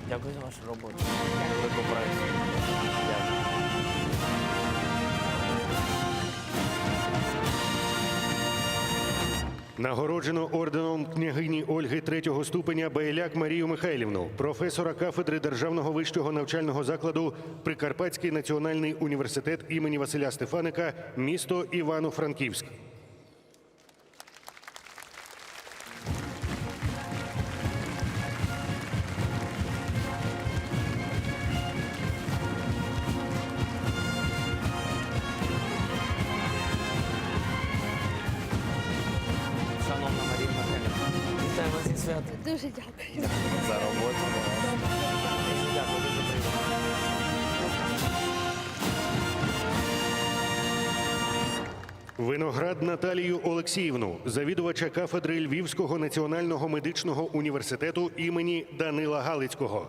Speaker 7: Дякую за вашу роботу. Велику працю. Дякую.
Speaker 3: Нагороджено орденом княгині Ольги третього ступеня Байляк Марію Михайлівну, професора кафедри Державного вищого навчального закладу Прикарпатський національний університет імені Василя Стефаника, місто Івано-Франківськ.
Speaker 7: Шановна Марія Михайлівна, вітаю вас зі святом.
Speaker 8: Дуже дякую.
Speaker 7: За роботу. Дуже дякую, дуже приємно.
Speaker 3: Виноград Наталію Олексіївну, завідувача кафедри Львівського національного медичного університету імені Данила Галицького.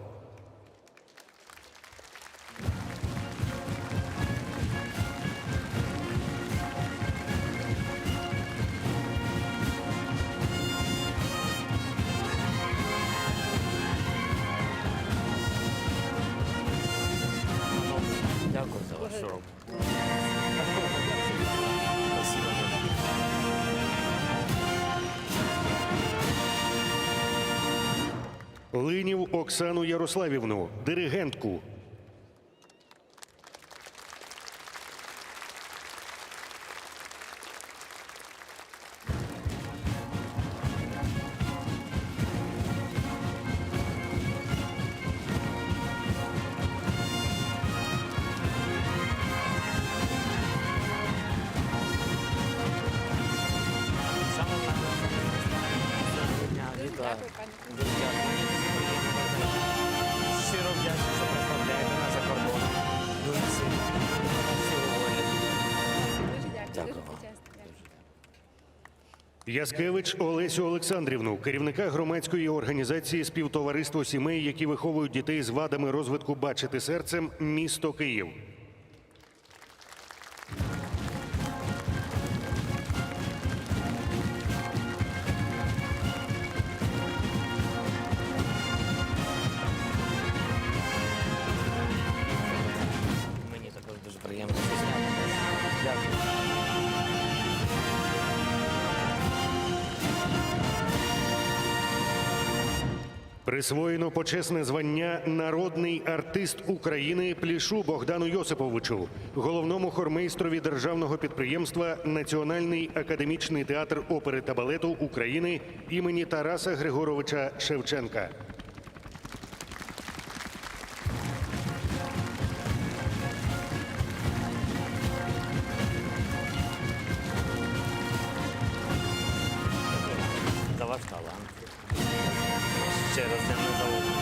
Speaker 7: Дякую за вашу роботу. Спасибо.
Speaker 3: Линів Оксану Ярославівну, диригентку.
Speaker 7: Шановна дня, вітаю. Дуже дякую. Мені дуже приємно. Щиро вдячний, що представляєте нас за кордоном. Дуже сильно. Всього волі.
Speaker 8: Дуже дякую.
Speaker 7: Дякую
Speaker 8: Дуже
Speaker 7: вам.
Speaker 8: почесно.
Speaker 3: Яскевич Олесю Олександрівну, керівника громадської організації «Співтовариство сімей, які виховують дітей з вадами розвитку «Бачити серцем», місто Київ.
Speaker 7: Мені також дуже приємно. Дякую.
Speaker 3: Присвоєно почесне звання «Народний артист України» Плішу Богдану Йосиповичу, головному хормейстрові державного підприємства Національний академічний театр опери та балету України імені Тараса Григоровича Шевченка.
Speaker 7: За ваш талант. Ще раз я не забуду.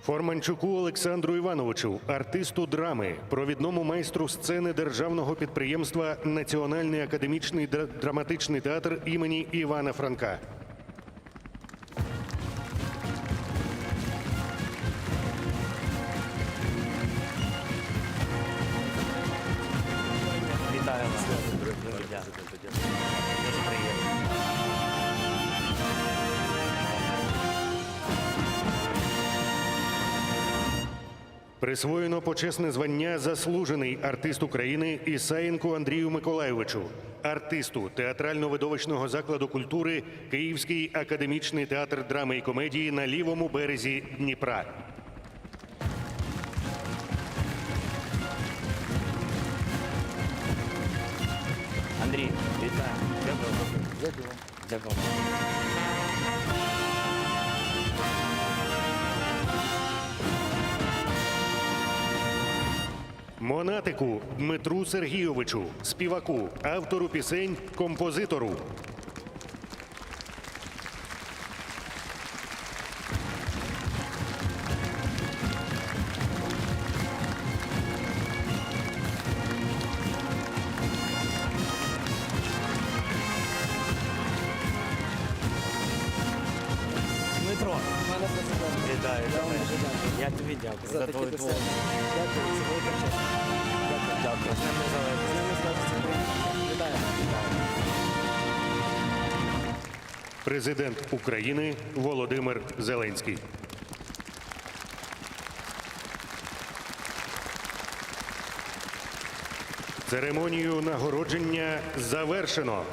Speaker 3: Форманчуку Олександру Івановичу, артисту драми, провідному майстру сцени державного підприємства Національний академічний драматичний театр імені Івана Франка.
Speaker 7: Вітаю вас. Дуже дякую. Дуже приємно.
Speaker 3: Присвоєно почесне звання «Заслужений артист України» Ісаєнку Андрію Миколайовичу, артисту театрально-видовищного закладу культури Київський академічний театр драми і комедії на лівому березі Дніпра.
Speaker 7: Андрій, вітаю. Дякую. Дякую.
Speaker 3: Монатику Дмитру Сергійовичу, співаку, автору пісень, композитору.
Speaker 7: Дмитро,
Speaker 2: Пане президент,
Speaker 7: вітаю.
Speaker 2: я вам дуже дякую.
Speaker 7: Я тобі дякую
Speaker 2: За
Speaker 7: за
Speaker 2: такі
Speaker 7: твою
Speaker 2: досягнення.
Speaker 7: творчість.
Speaker 2: Дякую, це велика честь. Дякую.
Speaker 7: Дякую. З Днем Незалежності.
Speaker 2: З ними зв'язку України. Вітаю.
Speaker 3: Президент України Володимир Зеленський. Церемонію нагородження завершено.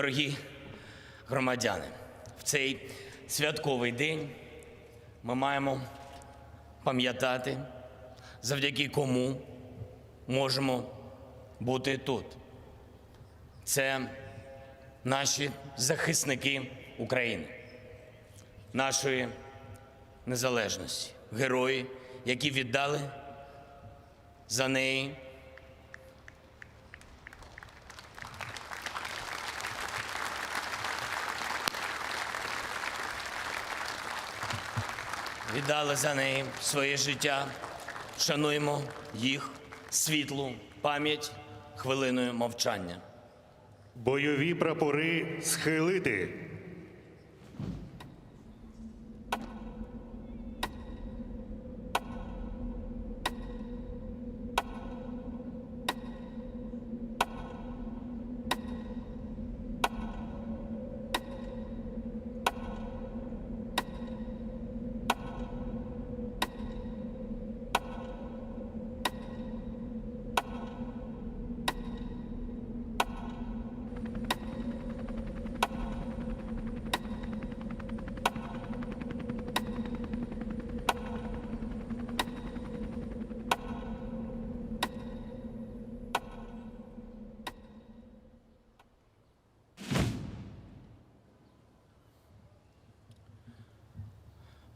Speaker 5: Дорогі громадяни, в цей святковий день ми маємо пам'ятати, завдяки кому можемо бути тут. Це наші захисники України, нашої незалежності, герої, які віддали за неї своє життя. Шануємо їх світлу пам'ять хвилиною мовчання.
Speaker 3: Бойові прапори схилити.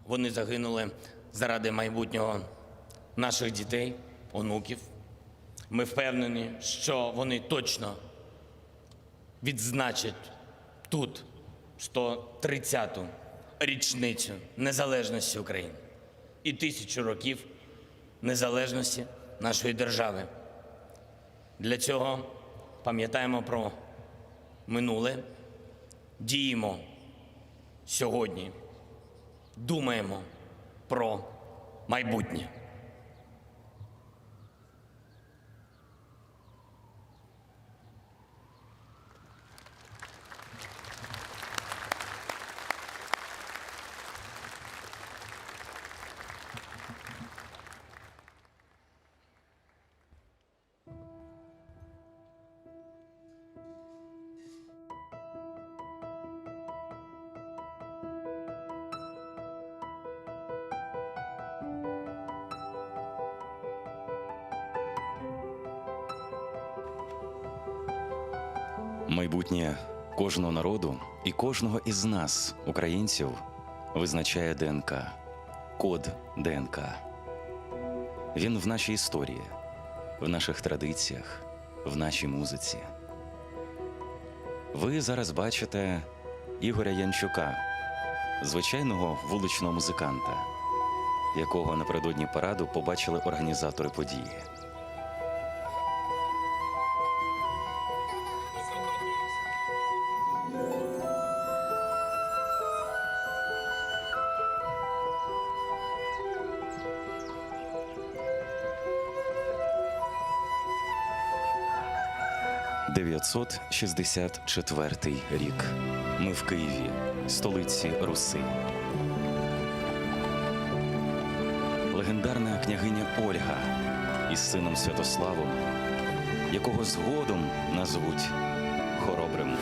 Speaker 5: Вони загинули заради майбутнього наших дітей, онуків. Ми впевнені, що вони точно відзначать тут 130-ту річницю незалежності України і 1000 років незалежності нашої держави. Для цього пам'ятаємо про минуле, діємо сьогодні, думаємо про майбутнє.
Speaker 1: Майбутнє кожного народу і кожного із нас, українців, визначає ДНК, код ДНК. Він в нашій історії, в наших традиціях, в нашій музиці. Ви зараз бачите Ігоря Янчука, звичайного вуличного музиканта, якого напередодні параду побачили організатори події. 964 рік. Ми в Києві, столиці Руси. Легендарна княгиня Ольга із сином Святославом, якого згодом назвуть Хоробрим.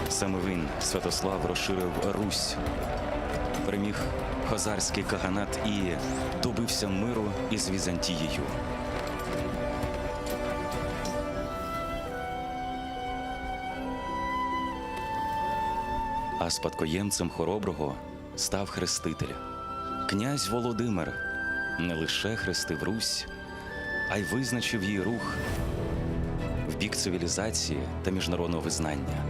Speaker 1: Саме він, Святослав, розширив Русь, переміг хазарський каганат і добився миру із Візантією. А спадкоємцем Хороброго став Хреститель. Князь Володимир не лише хрестив Русь, а й визначив її рух в бік цивілізації та міжнародного визнання.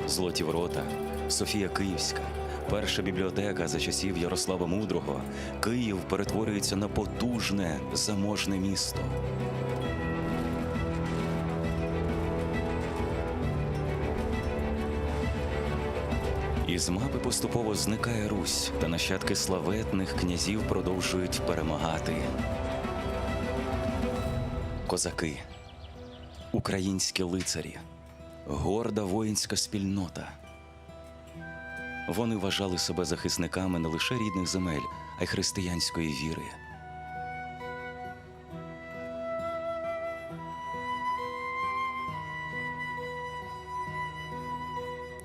Speaker 1: Золоті ворота, Софія Київська, перша бібліотека за часів Ярослава Мудрого. Київ перетворюється на потужне, заможне місто. Із мапи поступово зникає Русь, та нащадки славетних князів продовжують перемагати. Козаки, українські лицарі, горда воїнська спільнота. Вони вважали себе захисниками не лише рідних земель, а й християнської віри.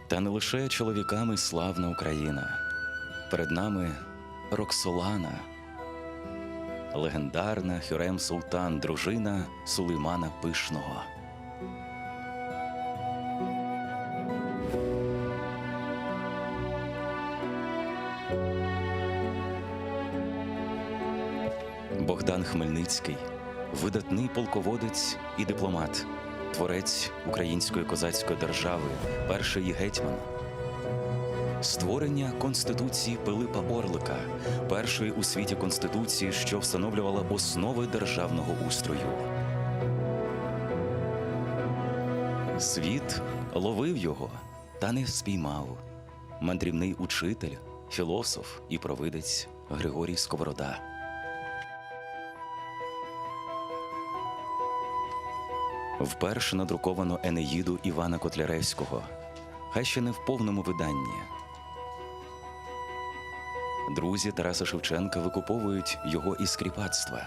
Speaker 1: Та не лише чоловіками славна Україна. Перед нами Роксолана, легендарна Хюрем-Султан, дружина Сулеймана Пишного. Богдан Хмельницький – видатний полководець і дипломат, творець української козацької держави, перший її гетьман. Створення Конституції Пилипа Орлика, першої у світі Конституції, що встановлювала основи державного устрою. Світ ловив його, та не спіймав. Мандрівний учитель, філософ і провидець Григорій Сковорода. Вперше надруковано Енеїду Івана Котляревського, хай ще не в повному виданні. Друзі Тараса Шевченка викуповують його із кріпацтва.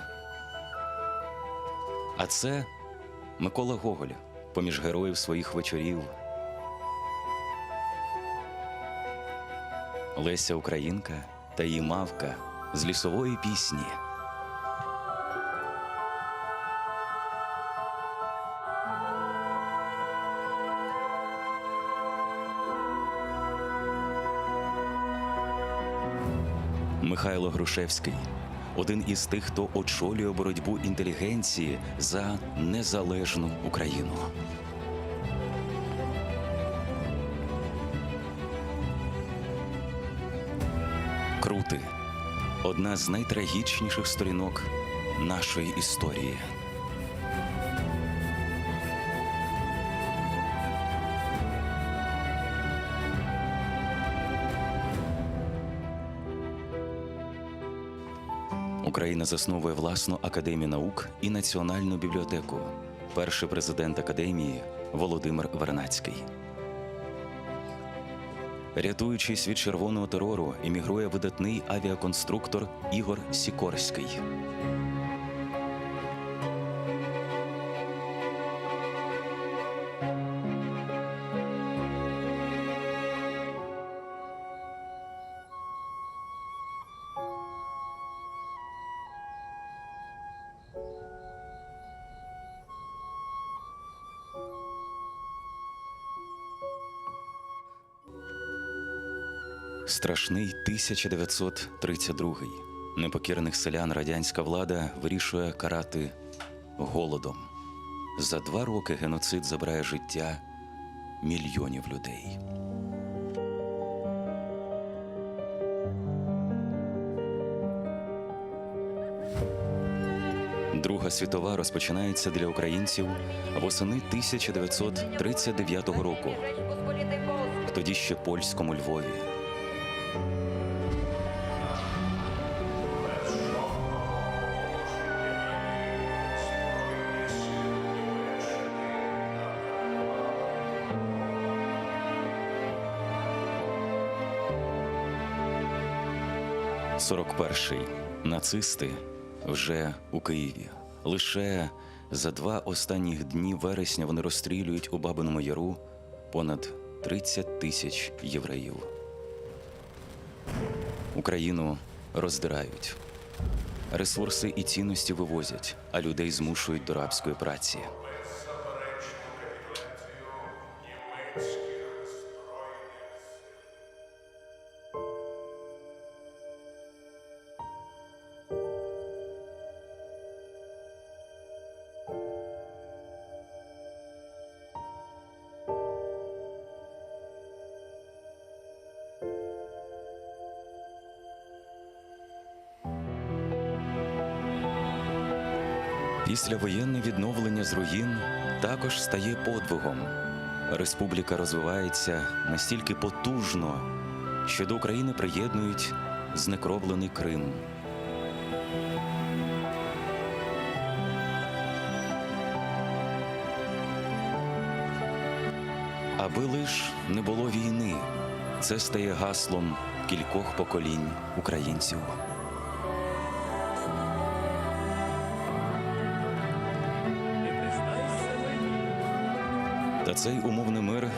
Speaker 1: А це Микола Гоголь, поміж героїв своїх вечорів. Леся Українка та її мавка з лісової пісні. Михайло Грушевський – один із тих, хто очолює боротьбу інтелігенції за незалежну Україну. Крути – одна з найтрагічніших сторінок нашої історії. Україна засновує власну академію наук і національну бібліотеку. Перший президент академії – Володимир Вернадський. Рятуючись від червоного терору, емігрує видатний авіаконструктор Ігор Сікорський. Страшний 1932. Непокірних селян радянська влада вирішує карати голодом. За 2 роки геноцид забирає життя мільйонів людей. Друга світова розпочинається для українців восени 1939 року, тоді ще польському Львові. 41-й. Нацисти вже у Києві. Лише за 2 останніх дні вересня вони розстрілюють у Бабиному Яру понад 30 тисяч євреїв. Україну роздирають. Ресурси і цінності вивозять, а людей змушують до рабської праці. Післявоєнне відновлення з руїн також стає подвигом. Республіка розвивається настільки потужно, що до України приєднують знекровлений Крим. Аби лиш не було війни, це стає гаслом кількох поколінь українців. Та цей умовний мир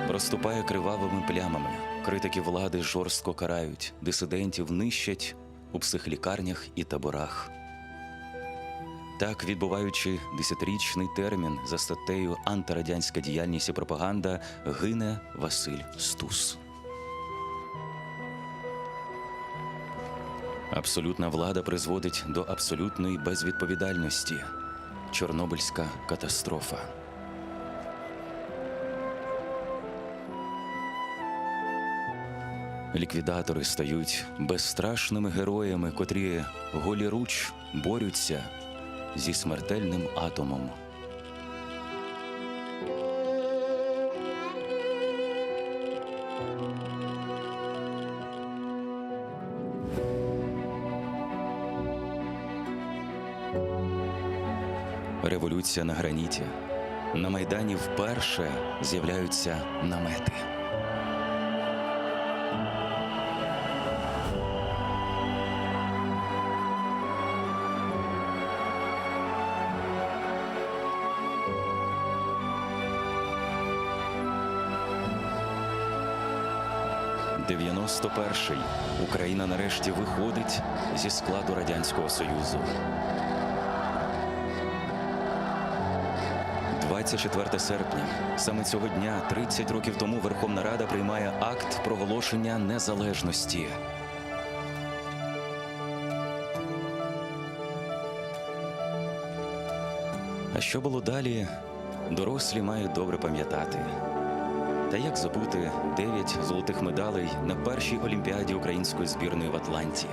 Speaker 1: проступає кривавими плямами. Критики влади жорстко карають, дисидентів нищать у психлікарнях і таборах. Так, відбуваючи 10-річний термін за статтею «Антирадянська діяльність і пропаганда», гине Василь Стус. Абсолютна влада призводить до абсолютної безвідповідальності. Чорнобильська катастрофа. Ліквідатори стають безстрашними героями, котрі голіруч борються зі смертельним атомом. Революція на граніті. На Майдані вперше з'являються намети. – 91-й. Україна нарешті виходить зі складу Радянського Союзу. 24 серпня. Саме цього дня, 30 років тому, Верховна Рада приймає акт проголошення незалежності. А що було далі, дорослі мають добре пам'ятати. Та як забути 9 золотих медалей на першій Олімпіаді української збірної в Атланті?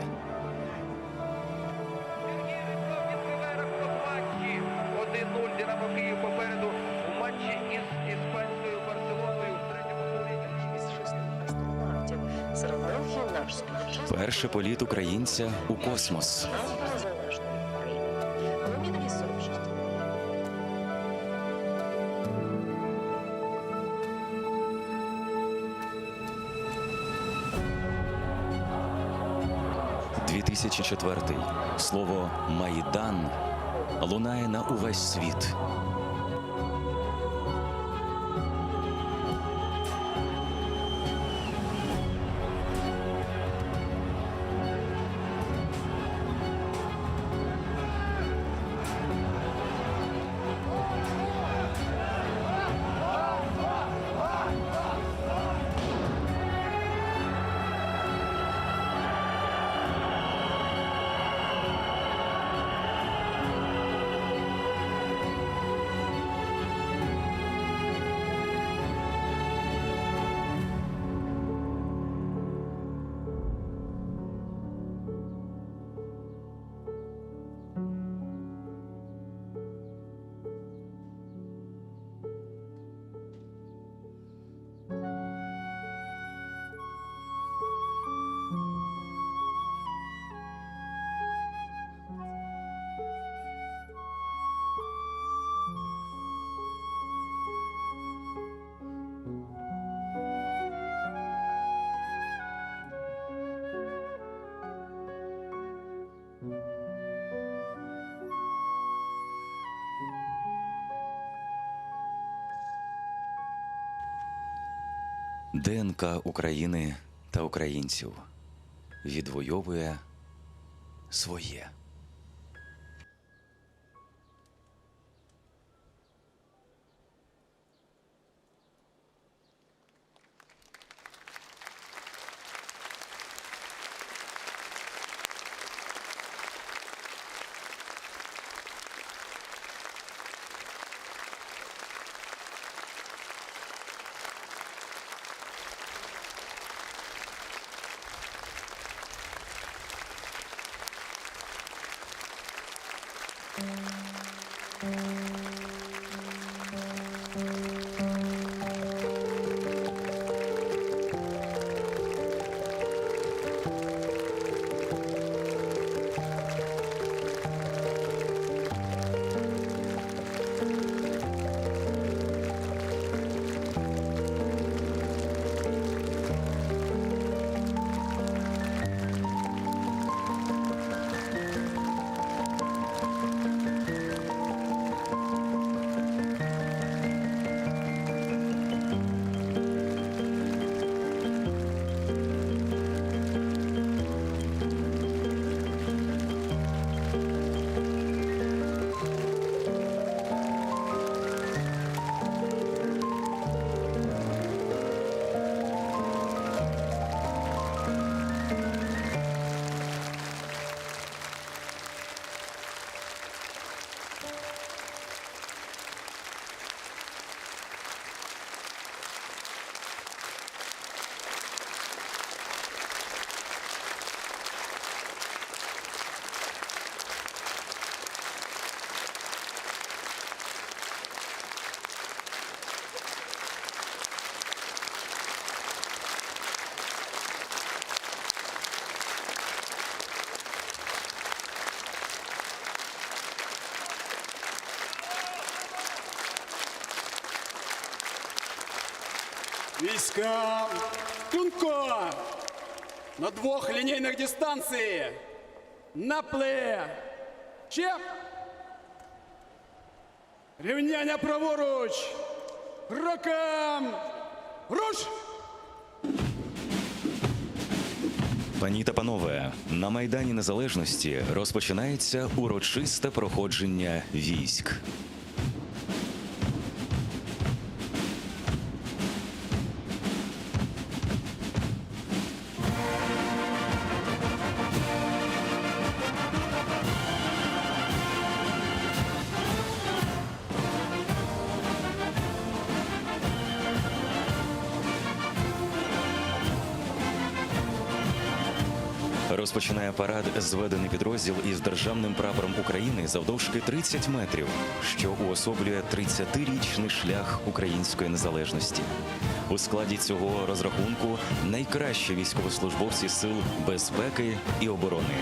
Speaker 9: Матчі 1-0 Динамо Київ попереду у матчі із іспанською Барселоною в третьому турі.
Speaker 10: Із 6 астронавтів. Серед них є наш співвітчизник.
Speaker 1: Перший політ українця у космос.
Speaker 10: Незалежної України. Леонідові 46.
Speaker 1: – 2004. Слово «Майдан» лунає на увесь світ. ДНК України та українців відвоює своє.
Speaker 6: Війська Тунко на 2 лінійних дистанції. На плече. Рівняння праворуч. Рукам. Руш!
Speaker 1: Пані та панове, на Майдані Незалежності розпочинається урочисте проходження військ. Розпочинає парад зведений підрозділ із державним прапором України завдовжки 30 метрів, що уособлює 30-річний шлях української незалежності. У складі цього розрахунку найкращі військовослужбовці сил безпеки і оборони.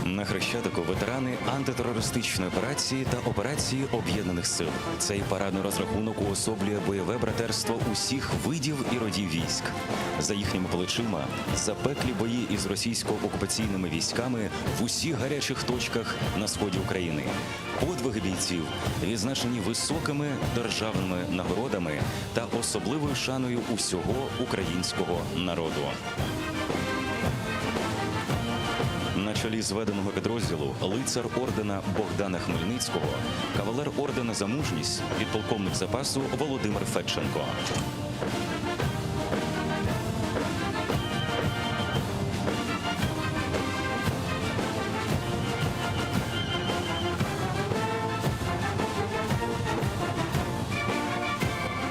Speaker 1: На Хрещатику ветерани антитерористичної операції та операції Об'єднаних сил. Цей парадний розрахунок уособлює бойове братерство усіх видів і родів військ. За їхніми плечима запеклі бої із російсько-окупаційними військами в усіх гарячих точках на сході України. Подвиги бійців відзначені високими державними нагородами та особливою шаною усього українського народу. На чолі зведеного підрозділу лицар ордена Богдана Хмельницького, кавалер ордена за мужність, підполковник запасу Володимир Федченко.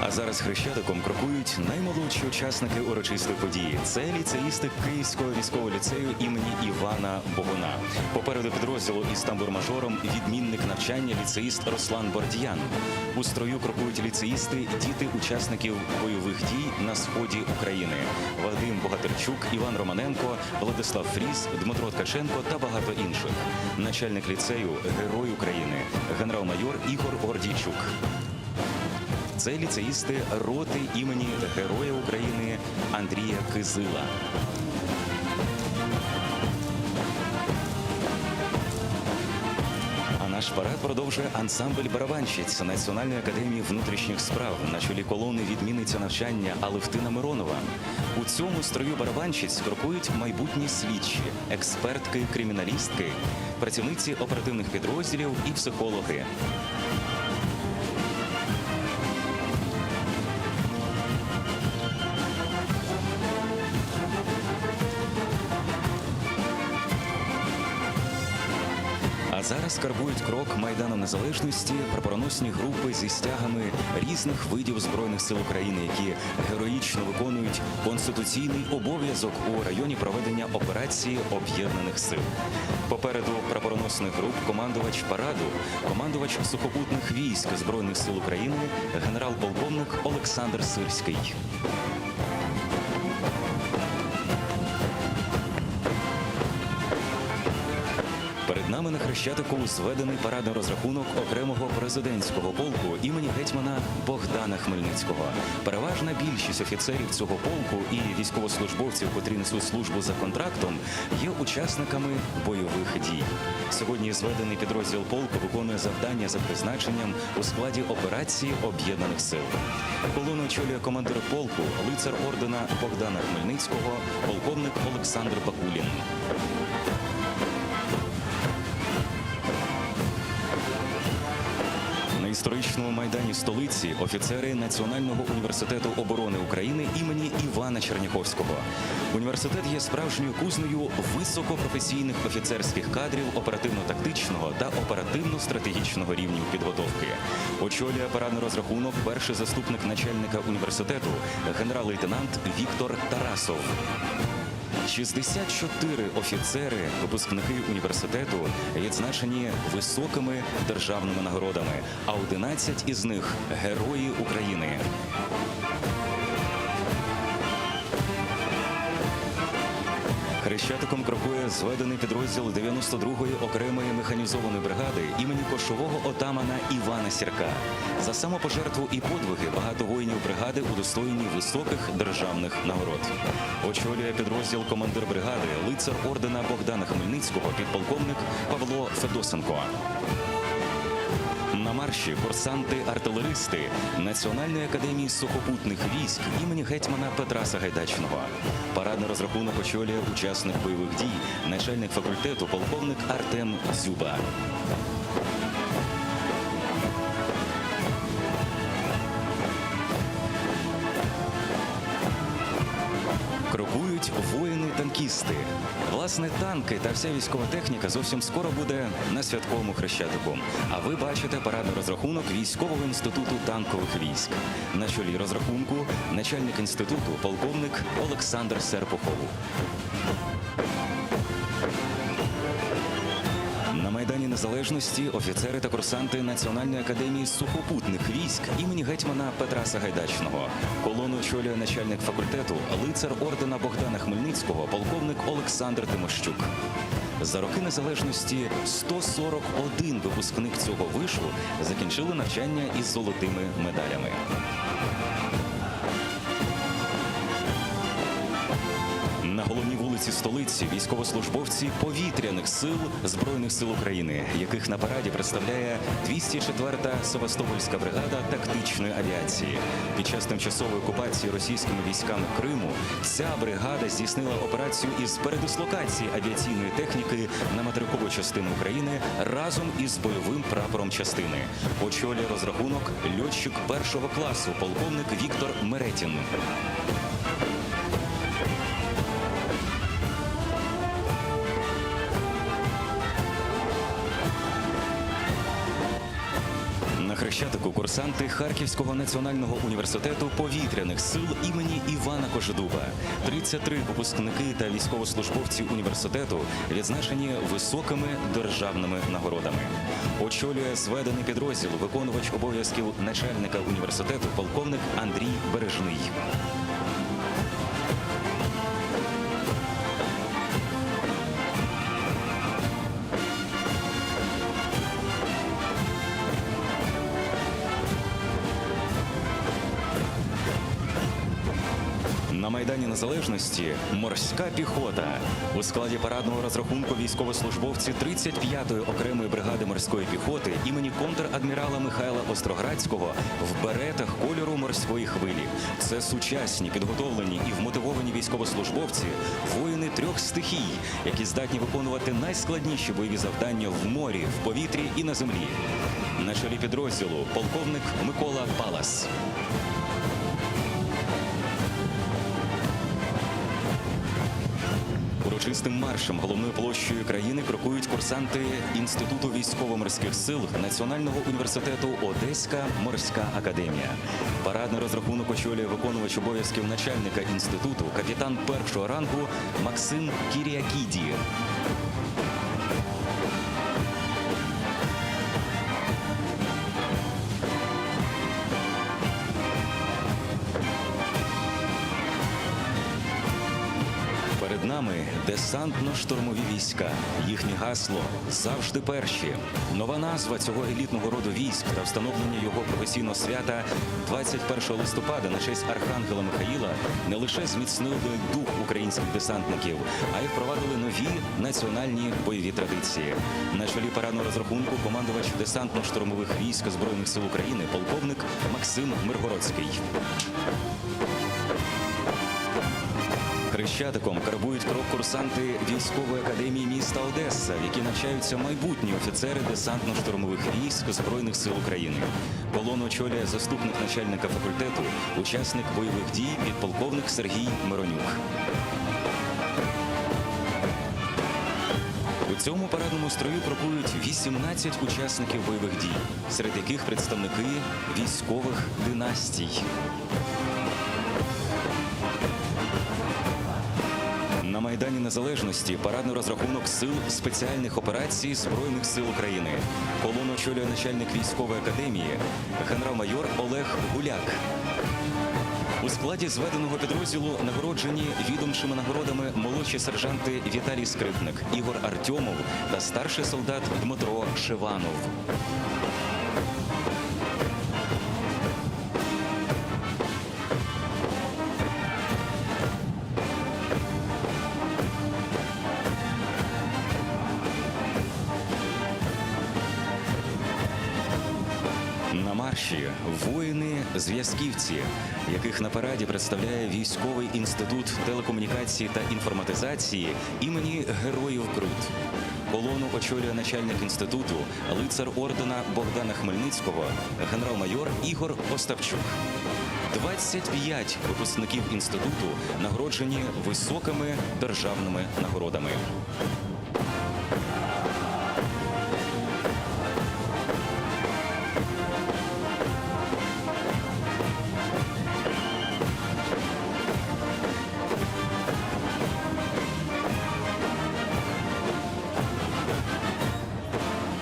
Speaker 1: А зараз Зараз Хрещатиком крокують наймолодші учасники урочистої події. Це ліцеїсти Київського військового ліцею імені Івана Богуна. Попереду підрозділу із тамбур-мажором відмінник навчання ліцеїст Руслан Бордіян. У строю крокують ліцеїсти, діти учасників бойових дій на сході України. Вадим Богатирчук, Іван Романенко, Владислав Фріз, Дмитро Ткаченко та багато інших. Начальник ліцею – Герой України, генерал-майор Ігор Гордійчук. Це ліцеїсти роти імені Героя України Андрія Кизила. А наш парад продовжує ансамбль барабанщиць Національної академії внутрішніх справ на чолі колони відмінниця навчання Алевтина Миронова. У цьому строю барабанщиць крокують майбутні слідчі, експертки, криміналістки, працівниці оперативних підрозділів і психологи. А зараз карбують крок Майдану Незалежності прапороносні групи зі стягами різних видів Збройних сил України, які героїчно виконують конституційний обов'язок у районі проведення операції Об'єднаних сил. Попереду прапороносних груп командувач параду, командувач сухопутних військ Збройних сил України, генерал-полковник Олександр Сирський. Перед нами на Хрещатику зведений парадний розрахунок окремого президентського полку імені гетьмана Богдана Хмельницького. Переважна більшість офіцерів цього полку і військовослужбовців, котрі несуть службу за контрактом, є учасниками бойових дій. Сьогодні зведений підрозділ полку виконує завдання за призначенням у складі операції Об'єднаних сил. Колону очолює командир полку, лицар ордена Богдана Хмельницького, полковник Олександр Бакулін. На історичному майдані столиці офіцери Національного університету оборони України імені Івана Черняховського. Університет є справжньою кузнею високопрофесійних офіцерських кадрів оперативно-тактичного та оперативно-стратегічного рівнів підготовки. Очолює парадний розрахунок перший заступник начальника університету генерал-лейтенант Віктор Тарасов. 64 офіцери, випускники університету, відзначені високими державними нагородами, а 11 із них – Герої України. Хрещатиком крокує зведений підрозділ 92-ї окремої механізованої бригади імені кошового отамана Івана Сірка. За самопожертву і подвиги багато воїнів бригади удостоєні високих державних нагород. Очолює підрозділ командир бригади, лицар ордена Богдана Хмельницького, підполковник Павло Федосенко. На марші курсанти-артилеристи Національної академії сухопутних військ імені гетьмана Петра Сагайдачного. Парадний розрахунок очолює учасник бойових дій, начальник факультету полковник Артем Дзюба. Крокують воїни-танкісти. Власне, танки та вся військова техніка зовсім скоро буде на святковому Хрещатику. А ви бачите парадний розрахунок Військового інституту танкових військ. На чолі розрахунку начальник інституту полковник Олександр Серпухов. На Майдані Незалежності офіцери та курсанти Національної академії сухопутних військ імені гетьмана Петра Сагайдачного. Колону очолює начальник факультету, лицар ордена Богдана Хмельницького, полковник Олександр Тимощук. За роки незалежності 141 випускник цього вишу закінчили навчання із золотими медалями. На головній вулиці столиці військовослужбовці повітряних сил Збройних сил України, яких на параді представляє 204-та Севастопольська бригада тактичної авіації. Під час тимчасової окупації російськими військами Криму ця бригада здійснила операцію із передислокації авіаційної техніки на материкову частину України разом із бойовим прапором частини. Очолює розрахунок льотчик першого класу полковник Віктор Меретін. На На Хрещатику курсанти Харківського національного університету повітряних сил імені Івана Кожедуба. 33 випускники та військовослужбовці університету відзначені високими державними нагородами. Очолює зведений підрозділ виконувач обов'язків начальника університету полковник Андрій Бережний. На Майдані Незалежності морська піхота. У складі парадного розрахунку військовослужбовці 35-ї окремої бригади морської піхоти імені контр-адмірала Михайла Остроградського в беретах кольору морської хвилі. Це сучасні, підготовлені і вмотивовані військовослужбовці, воїни 3 стихій, які здатні виконувати найскладніші бойові завдання в морі, в повітрі і на землі. На чолі підрозділу полковник Микола Палас. Урочистим маршем головною площею країни крокують курсанти Інституту військово-морських сил Національного університету Одеська морська академія. Парадний розрахунок очолює виконувач обов'язків начальника інституту, капітан першого рангу Максим Кіріакіді. Перед нами десантно-штурмові війська. Їхнє гасло «Завжди перші». Нова назва цього елітного роду військ та встановлення його професійного свята 21 листопада на честь Архангела Михаїла не лише зміцнили дух українських десантників, а й впровадили нові національні бойові традиції. На чолі парадного розрахунку командувач десантно-штурмових військ Збройних сил України полковник Максим Миргородський. Хрещатиком карбують крок курсанти військової академії міста Одеса, в якій навчаються майбутні офіцери десантно-штурмових військ Збройних сил України. Колону очолює заступник начальника факультету, учасник бойових дій підполковник Сергій Миронюк. У цьому парадному строю крокують 18 учасників бойових дій, серед яких представники військових династій. На Майдані Незалежності парадний розрахунок сил спеціальних операцій Збройних сил України. Колону очолює начальник військової академії генерал-майор Олег Гуляк. У складі зведеного підрозділу нагороджені відомчими нагородами молодші сержанти Віталій Скрипник, Ігор Артьомов та старший солдат Дмитро Шиванов. На марші воїни-зв'язківці, яких на параді представляє Військовий інститут телекомунікації та інформатизації імені Героїв Крут. Колону очолює начальник інституту, лицар ордена Богдана Хмельницького, генерал-майор Ігор Остапчук. 25 випускників інституту нагороджені високими державними нагородами.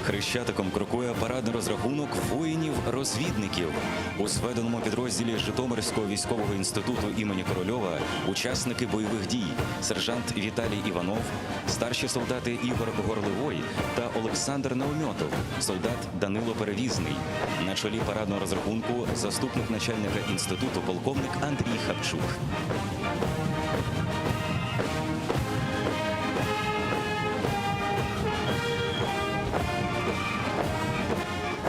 Speaker 1: Хрещатиком крокує парадний розрахунок воїнів-розвідників. У зведеному підрозділі Житомирського військового інституту імені Корольова учасники бойових дій сержант Віталій Іванов, старші солдати Ігор Горливой та Олександр Наумьотов, солдат Данило Перевізний. На чолі парадного розрахунку заступник начальника інституту полковник Андрій Хапчук.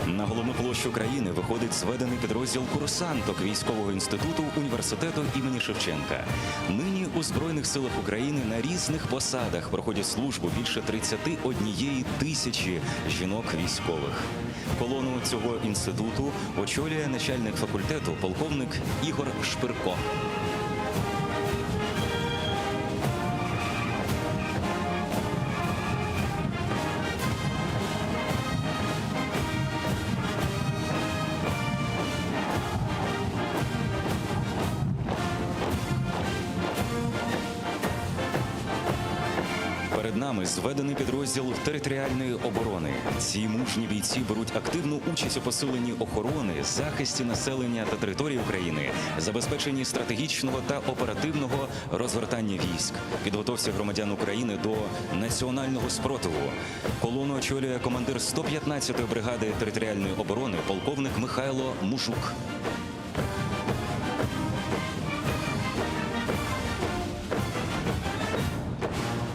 Speaker 1: На головну площу країни виходить зведений підрозділ курсанток військового інституту університету імені Шевченка. Нині у Збройних силах України на різних посадах проходять службу більше 31 тисячі жінок військових. Колону цього інституту очолює начальник факультету полковник Ігор Шпирко. вами зведений підрозділ територіальної оборони. Ці мужні бійці беруть активну участь у посиленні охорони, захисті населення та території України, забезпеченні стратегічного та оперативного розгортання військ, підготовці громадян України до національного спротиву. Колону очолює командир 115-ї бригади територіальної оборони полковник Михайло Мужук.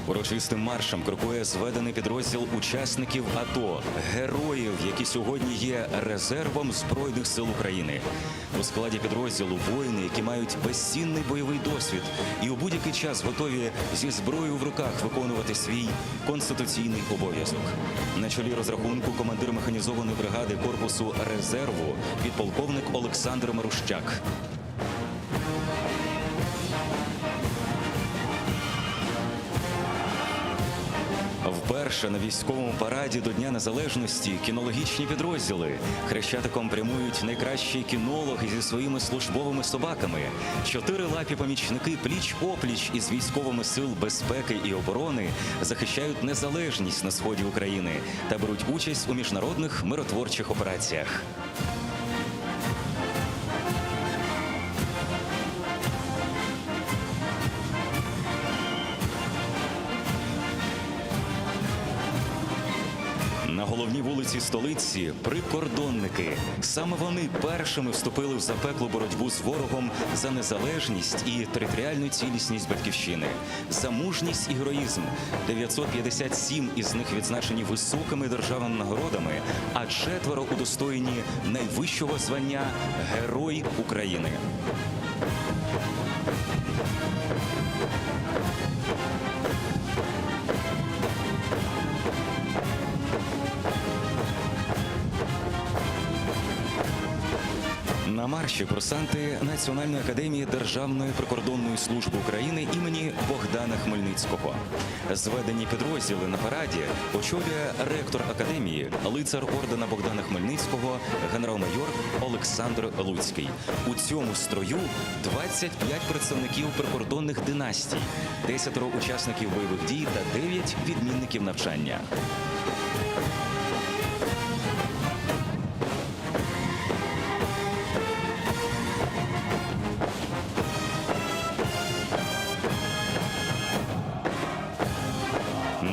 Speaker 1: Урочистим маршем крокує зведений підрозділ учасників АТО, героїв, які сьогодні є резервом Збройних сил України. У складі підрозділу воїни, які мають безцінний бойовий досвід і у будь-який час готові зі зброєю в руках виконувати свій конституційний обов'язок. На чолі розрахунку командир механізованої бригади корпусу резерву підполковник Олександр Марущак. Вперше на військовому параді до Дня Незалежності кінологічні підрозділи. Хрещатиком прямують найкращі кінологи зі своїми службовими собаками. Чотирилапі помічники пліч-опліч із військовими сил безпеки і оборони захищають незалежність на сході України та беруть участь у міжнародних миротворчих операціях. На головній вулиці столиці прикордонники. Саме вони першими вступили в запеклу боротьбу з ворогом за незалежність і територіальну цілісність батьківщини, за мужність і героїзм. 957 із них відзначені високими державними нагородами, а 4 удостоєні найвищого звання Герой України. На марші курсанти Національної академії Державної прикордонної служби України імені Богдана Хмельницького. Зведені підрозділи на параді очолює ректор академії, лицар ордена Богдана Хмельницького, генерал-майор Олександр Луцький. У цьому строю 25 представників прикордонних династій, 10 учасників бойових дій та 9 відмінників навчання.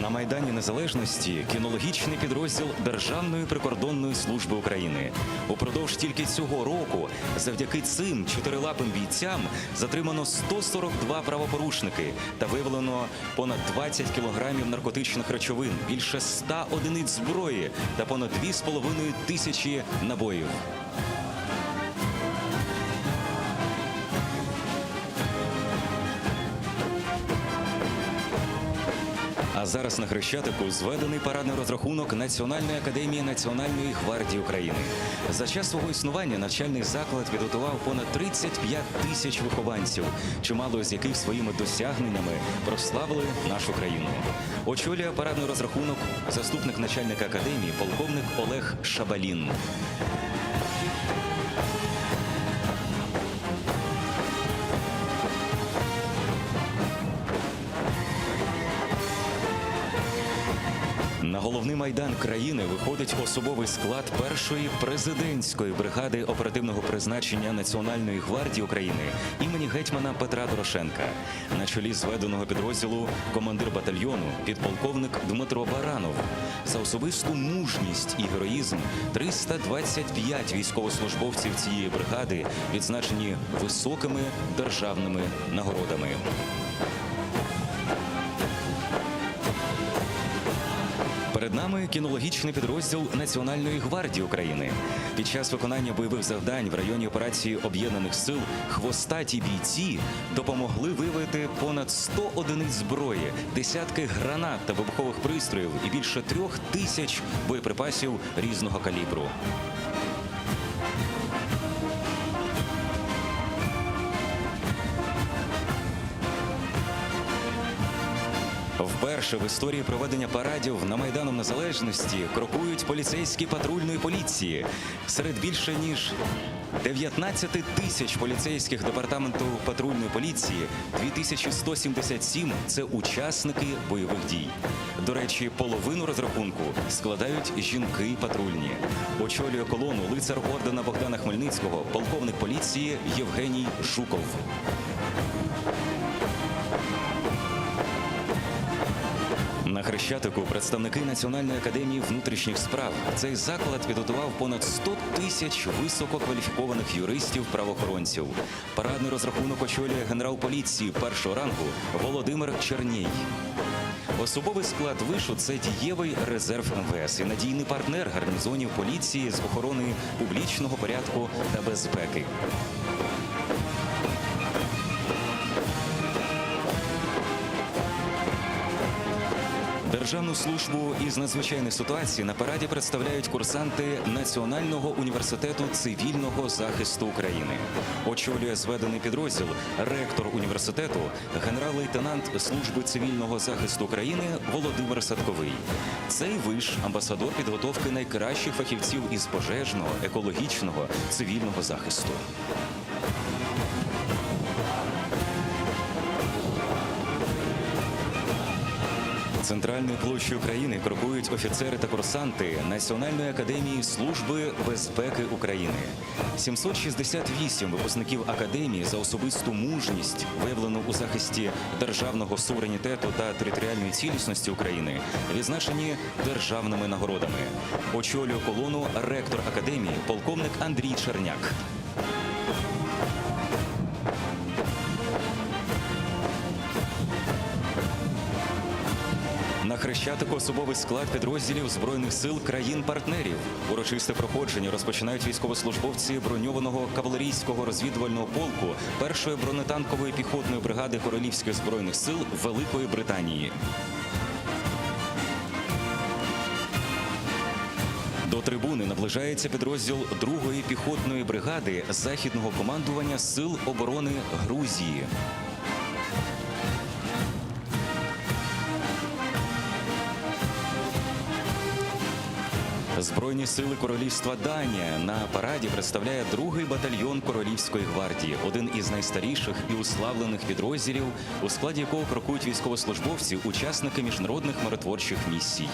Speaker 1: На Майдані Незалежності кінологічний підрозділ Державної прикордонної служби України. Упродовж тільки цього року завдяки цим чотирилапим бійцям затримано 142 правопорушники та виявлено понад 20 кілограмів наркотичних речовин, більше 100 одиниць зброї та понад 2,5 тисячі набоїв. А зараз на Хрещатику зведений парадний розрахунок Національної академії Національної гвардії України. За час свого існування навчальний заклад підготував понад 35 тисяч вихованців, чимало з яких своїми досягненнями прославили нашу країну. Очолює парадний розрахунок заступник начальника академії полковник Олег Шабалін. На головний майдан країни виходить особовий склад першої президентської бригади оперативного призначення Національної гвардії України імені гетьмана Петра Дорошенка. На чолі зведеного підрозділу командир батальйону підполковник Дмитро Баранов. За особисту мужність і героїзм 325 військовослужбовців цієї бригади відзначені високими державними нагородами. Перед нами кінологічний підрозділ Національної гвардії України. Під час виконання бойових завдань в районі операції Об'єднаних сил хвостаті бійці допомогли виявити понад 100 одиниць зброї, десятки гранат та вибухових пристроїв і більше 3000 боєприпасів різного калібру. Вперше в історії проведення парадів на Майданом Незалежності крокують поліцейські патрульної поліції. Серед більше ніж 19 тисяч поліцейських департаменту патрульної поліції 2177 – це учасники бойових дій. До речі, половину розрахунку складають жінки патрульні. Очолює колону лицар ордена Богдана Хмельницького, полковник поліції Євгеній Жуков. На Хрещатику представники Національної академії внутрішніх справ. Цей заклад підготував понад 100 тисяч висококваліфікованих юристів-правоохоронців. Парадний розрахунок очолює генерал поліції першого рангу Володимир Чернєй. Особовий склад вишу – це дієвий резерв МВС і надійний партнер гарнізонів поліції з охорони публічного порядку та безпеки. Державну службу із надзвичайних ситуацій на параді представляють курсанти Національного університету цивільного захисту України. Очолює зведений підрозділ ректор університету, генерал-лейтенант Служби цивільного захисту України Володимир Садковий. Цей виш – амбасадор підготовки найкращих фахівців із пожежного, екологічного, цивільного захисту. Центральною площею України крокують офіцери та курсанти Національної академії Служби безпеки України. 768 випускників академії за особисту мужність, виявлену у захисті державного суверенітету та територіальної цілісності України, відзначені державними нагородами. Очолює колону ректор академії полковник Андрій Черняк. На Хрещатику особовий склад підрозділів Збройних сил країн-партнерів. Урочисте проходження розпочинають військовослужбовці броньованого кавалерійського розвідувального полку першої бронетанкової піхотної бригади Королівських збройних сил Великої Британії. До трибуни наближається підрозділ 2-ї піхотної бригади Західного командування Сил оборони Грузії. Збройні сили Королівства Данія на параді представляє 2-й батальйон Королівської гвардії, один із найстаріших і уславлених підрозділів, у складі якого крокують військовослужбовці, учасники міжнародних миротворчих місій.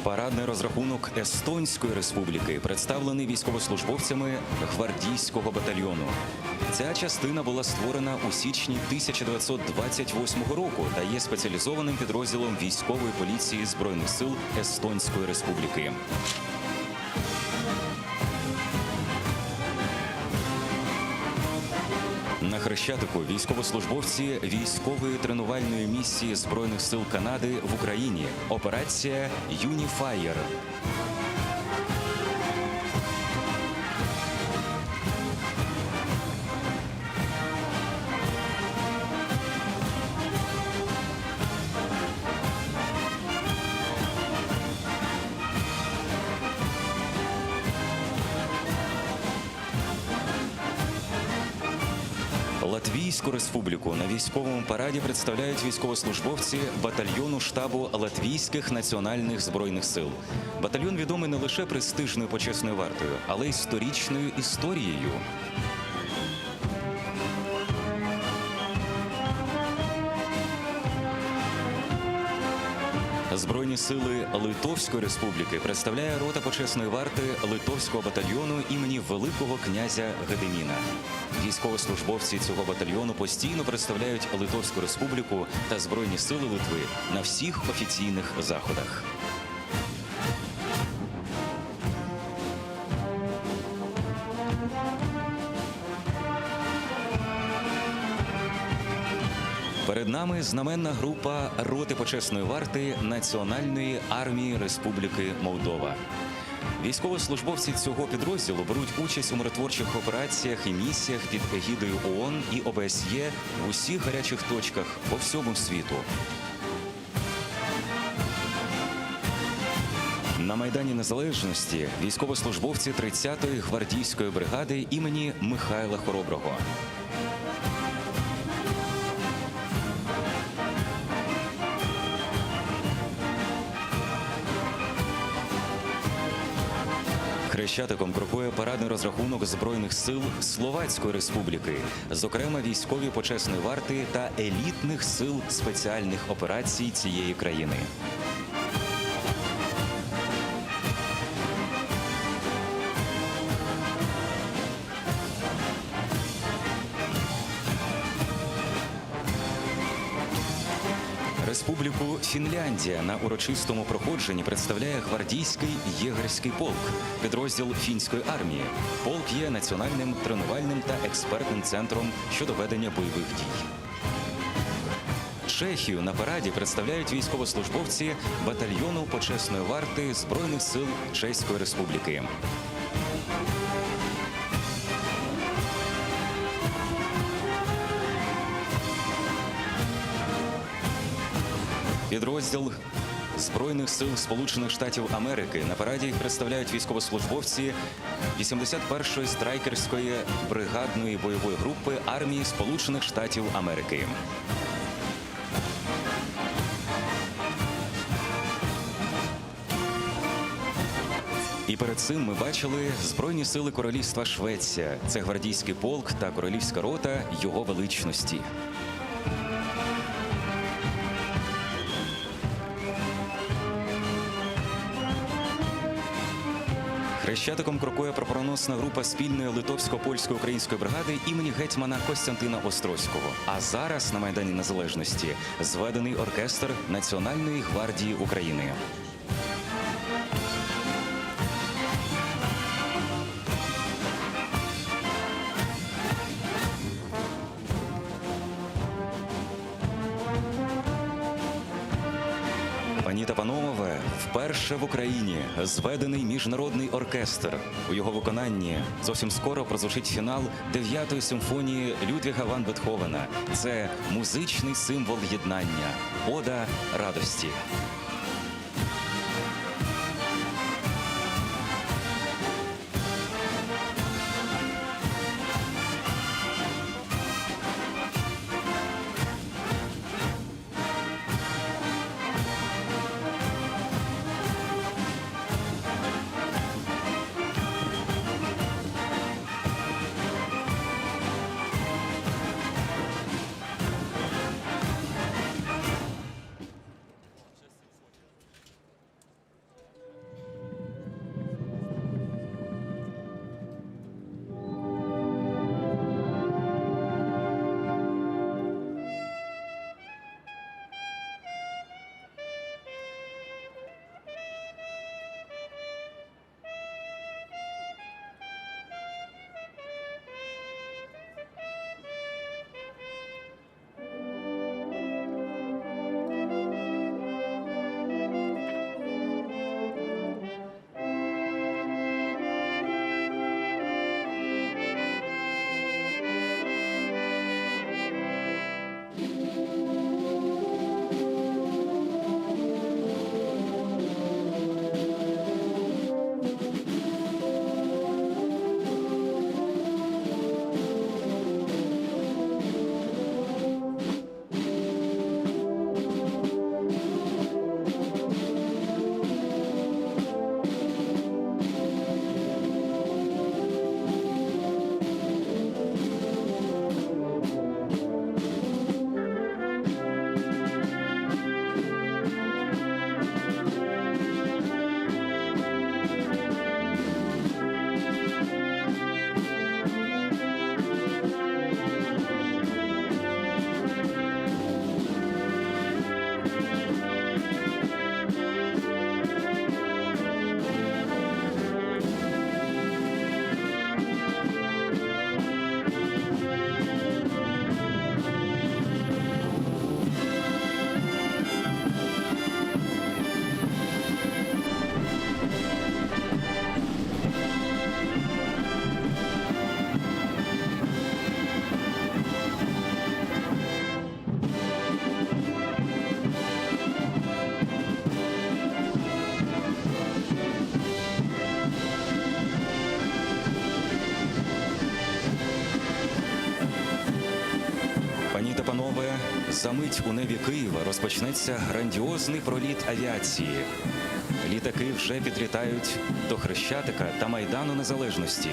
Speaker 1: Парадний розрахунок Естонської республіки представлений військовослужбовцями гвардійського батальйону. Ця частина була створена у січні 1928 року та є спеціалізованим підрозділом військової поліції Збройних сил Естонської республіки. На Хрещатику військовослужбовці військової тренувальної місії Збройних сил Канади в Україні. Операція «Юніфаєр». Латвійську республіку на військовому параді представляють військовослужбовці батальйону штабу Латвійських національних збройних сил. Батальйон відомий не лише престижною почесною вартою, але й сторічною історією. Збройні сили Литовської республіки представляє рота почесної варти Литовського батальйону імені Великого князя Гедеміна. Військовослужбовці цього батальйону постійно представляють Литовську республіку та Збройні сили Литви на всіх офіційних заходах. Перед нами знаменна група роти почесної варти Національної армії Республіки Молдова. Військовослужбовці цього підрозділу беруть участь у миротворчих операціях і місіях під егідою ООН і ОБСЄ в усіх гарячих точках по всьому світу. На Майдані Незалежності військовослужбовці 30-ї гвардійської бригади імені Михайла Хороброго. Хрещатиком крокує парадний розрахунок Збройних сил Словацької Республіки, зокрема військові почесної варти та елітних сил спеціальних операцій цієї країни. Республіку Фінляндія на урочистому проходженні представляє гвардійський єгерський полк, підрозділ фінської армії. Полк є національним тренувальним та експертним центром щодо ведення бойових дій. Чехію на параді представляють військовослужбовці батальйону почесної варти Збройних сил Чеської Республіки. Підрозділ Збройних сил Сполучених Штатів Америки на параді представляють військовослужбовці 81-ї страйкерської бригадної бойової групи армії Сполучених Штатів Америки. І перед цим ми бачили Збройні сили Королівства Швеція. Це гвардійський полк та королівська рота Його Величності. Хрещатиком крокує прапороносна група спільної литовсько-польсько-української бригади імені гетьмана Костянтина Острозького. А зараз на Майдані Незалежності зведений оркестр Національної гвардії України. Пані та панове, вперше в Україні зведений міжнародний оркестр. У його виконанні зовсім скоро прозвучить фінал 9-ї симфонії Людвіга ван Бетховена. Це музичний символ єднання – ода радості. панове, за мить у небі Києва розпочнеться грандіозний проліт авіації. Літаки вже підлітають до Хрещатика та Майдану Незалежності.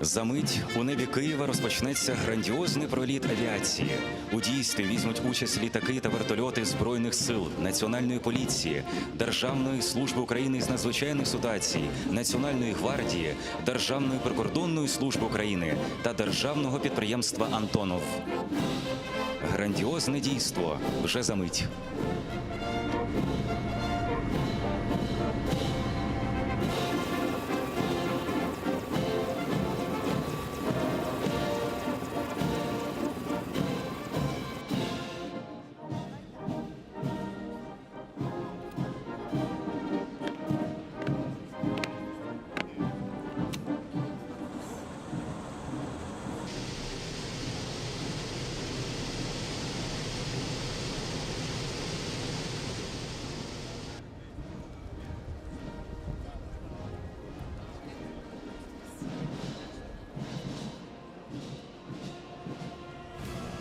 Speaker 1: За мить у небі Києва розпочнеться грандіозний проліт авіації. У дійстві візьмуть участь літаки та вертольоти Збройних сил, Національної поліції, Державної служби України з надзвичайних ситуацій, Національної гвардії, Державної прикордонної служби України та Державного підприємства «Антонов». Грандіозне дійство вже за мить.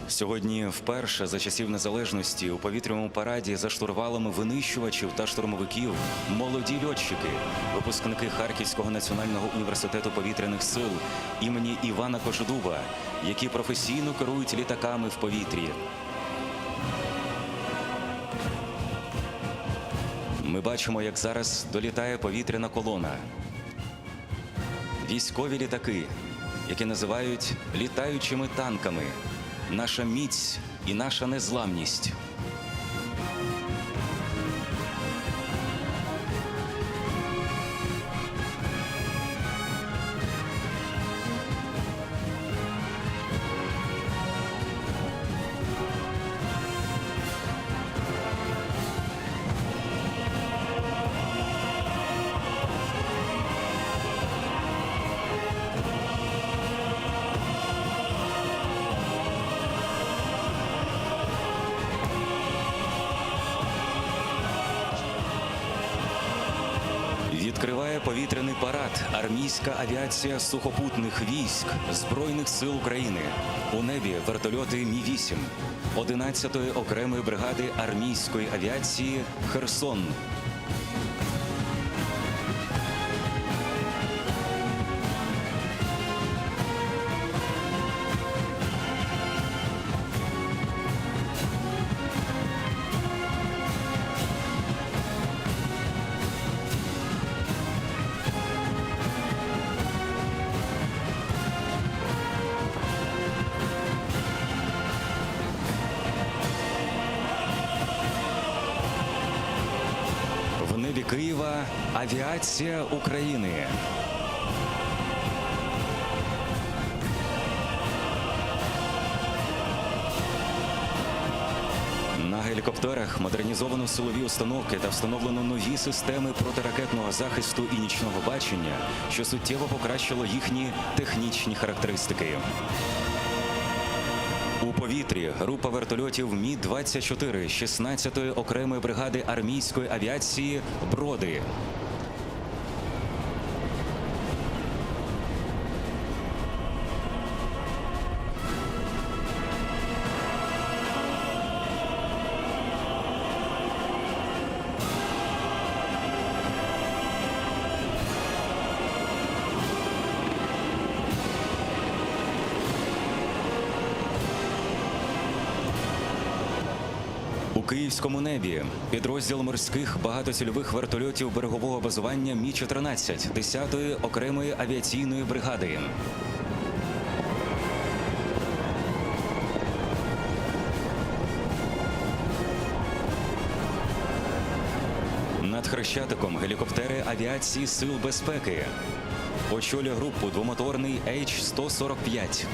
Speaker 1: Сьогодні вперше за часів незалежності у повітряному параді за штурвалами винищувачів та штурмовиків молоді льотчики, випускники Харківського національного університету повітряних сил імені Івана Кожедуба, які професійно керують літаками в повітрі. Ми бачимо, як зараз долітає повітряна колона. Військові літаки, які називають літаючими танками. Наша міць і наша незламність. Відкриває повітряний парад армійська авіація сухопутних військ Збройних сил України. У небі вертольоти Мі-8 11-ї окремої бригади армійської авіації «Херсон». В небі Києва авіація України. На гелікоптерах модернізовано силові установки та встановлено нові системи протиракетного захисту і нічного бачення, що суттєво покращило їхні технічні характеристики. У повітрі група вертольотів Мі-24 16-ї окремої бригади армійської авіації «Броди». У київському небі підрозділ морських багатоцільових вертольотів берегового базування Мі-14 10-ї окремої авіаційної бригади. Над Хрещатиком гелікоптери авіації Сил безпеки. Очолює групу двомоторний H-145.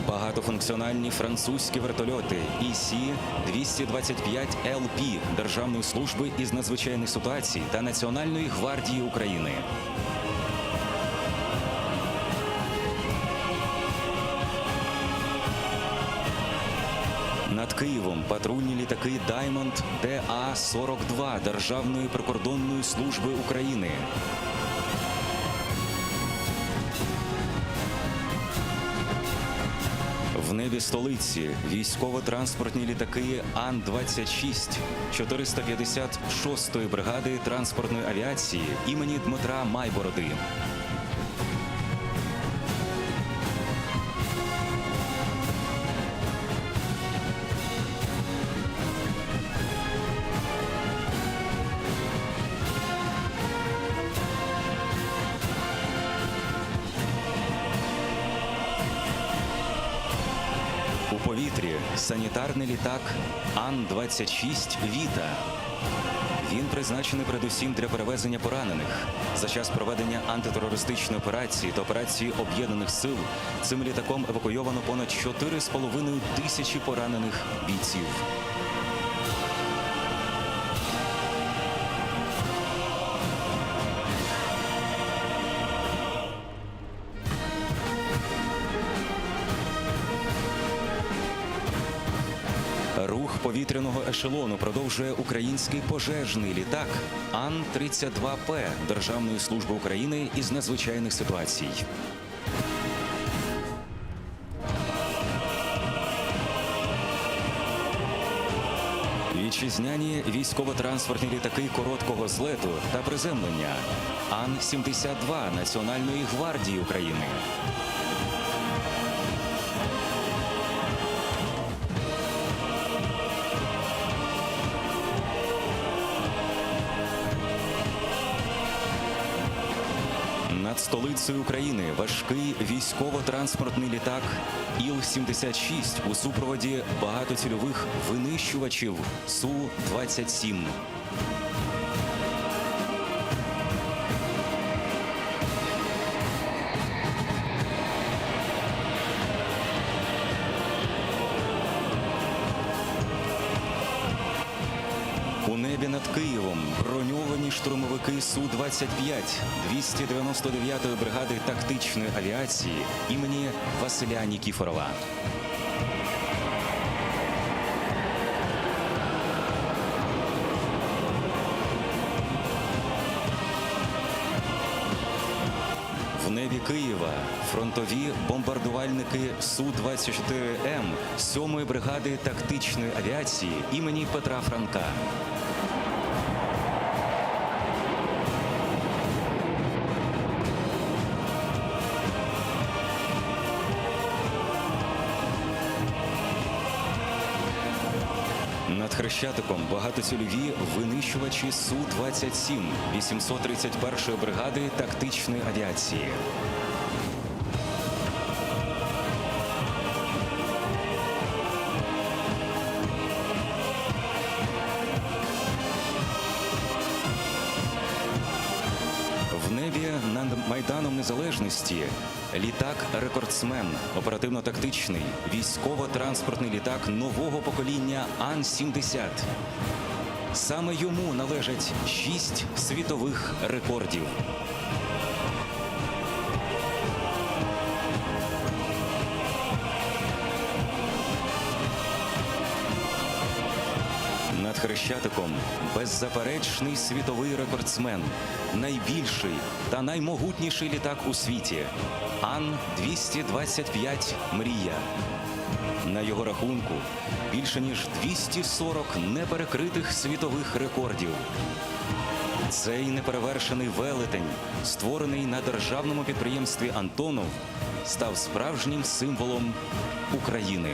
Speaker 1: Багатофункціональні французькі вертольоти EC-225LP Державної служби із надзвичайних ситуацій та Національної гвардії України. Над Києвом патрульні літаки Diamond DA-42 Державної прикордонної служби України. В небі столиці військово-транспортні літаки Ан-26 456-ї бригади транспортної авіації імені Дмитра Майбороди. У повітрі санітарний літак Ан-26 «Віта». Він призначений передусім для перевезення поранених. За час проведення антитерористичної операції та операції Об'єднаних сил цим літаком евакуйовано понад 4,5 тисячі поранених бійців. Рух повітряного ешелону продовжує український пожежний літак Ан-32П Державної служби України із надзвичайних ситуацій. Вітчизняні військово-транспортні літаки короткого злету та приземлення Ан-72 Національної гвардії України. Над столицею України важкий військово-транспортний літак Іл-76 у супроводі багатоцільових винищувачів Су-27. У небі над Києвом броньовані штурмовики Су-25 299-ї бригади тактичної авіації імені Василя Нікіфорова. В небі Києва фронтові бомбардувальники Су-24М 7-ї бригади тактичної авіації імені Петра Франка. Над Хрещатиком багатоцільові винищувачі Су-27 831-ї бригади тактичної авіації. В небі над Майданом Незалежності літак-рекордсмен, оперативно-тактичний, військово-транспортний літак нового покоління Ан-70. Саме йому належать 6 світових рекордів. Над Хрещатиком беззаперечний світовий рекордсмен, найбільший та наймогутніший літак у світі – Ан-225 «Мрія». На його рахунку більше ніж 240 неперекритих світових рекордів. Цей неперевершений велетень, створений на державному підприємстві «Антонов», став справжнім символом України.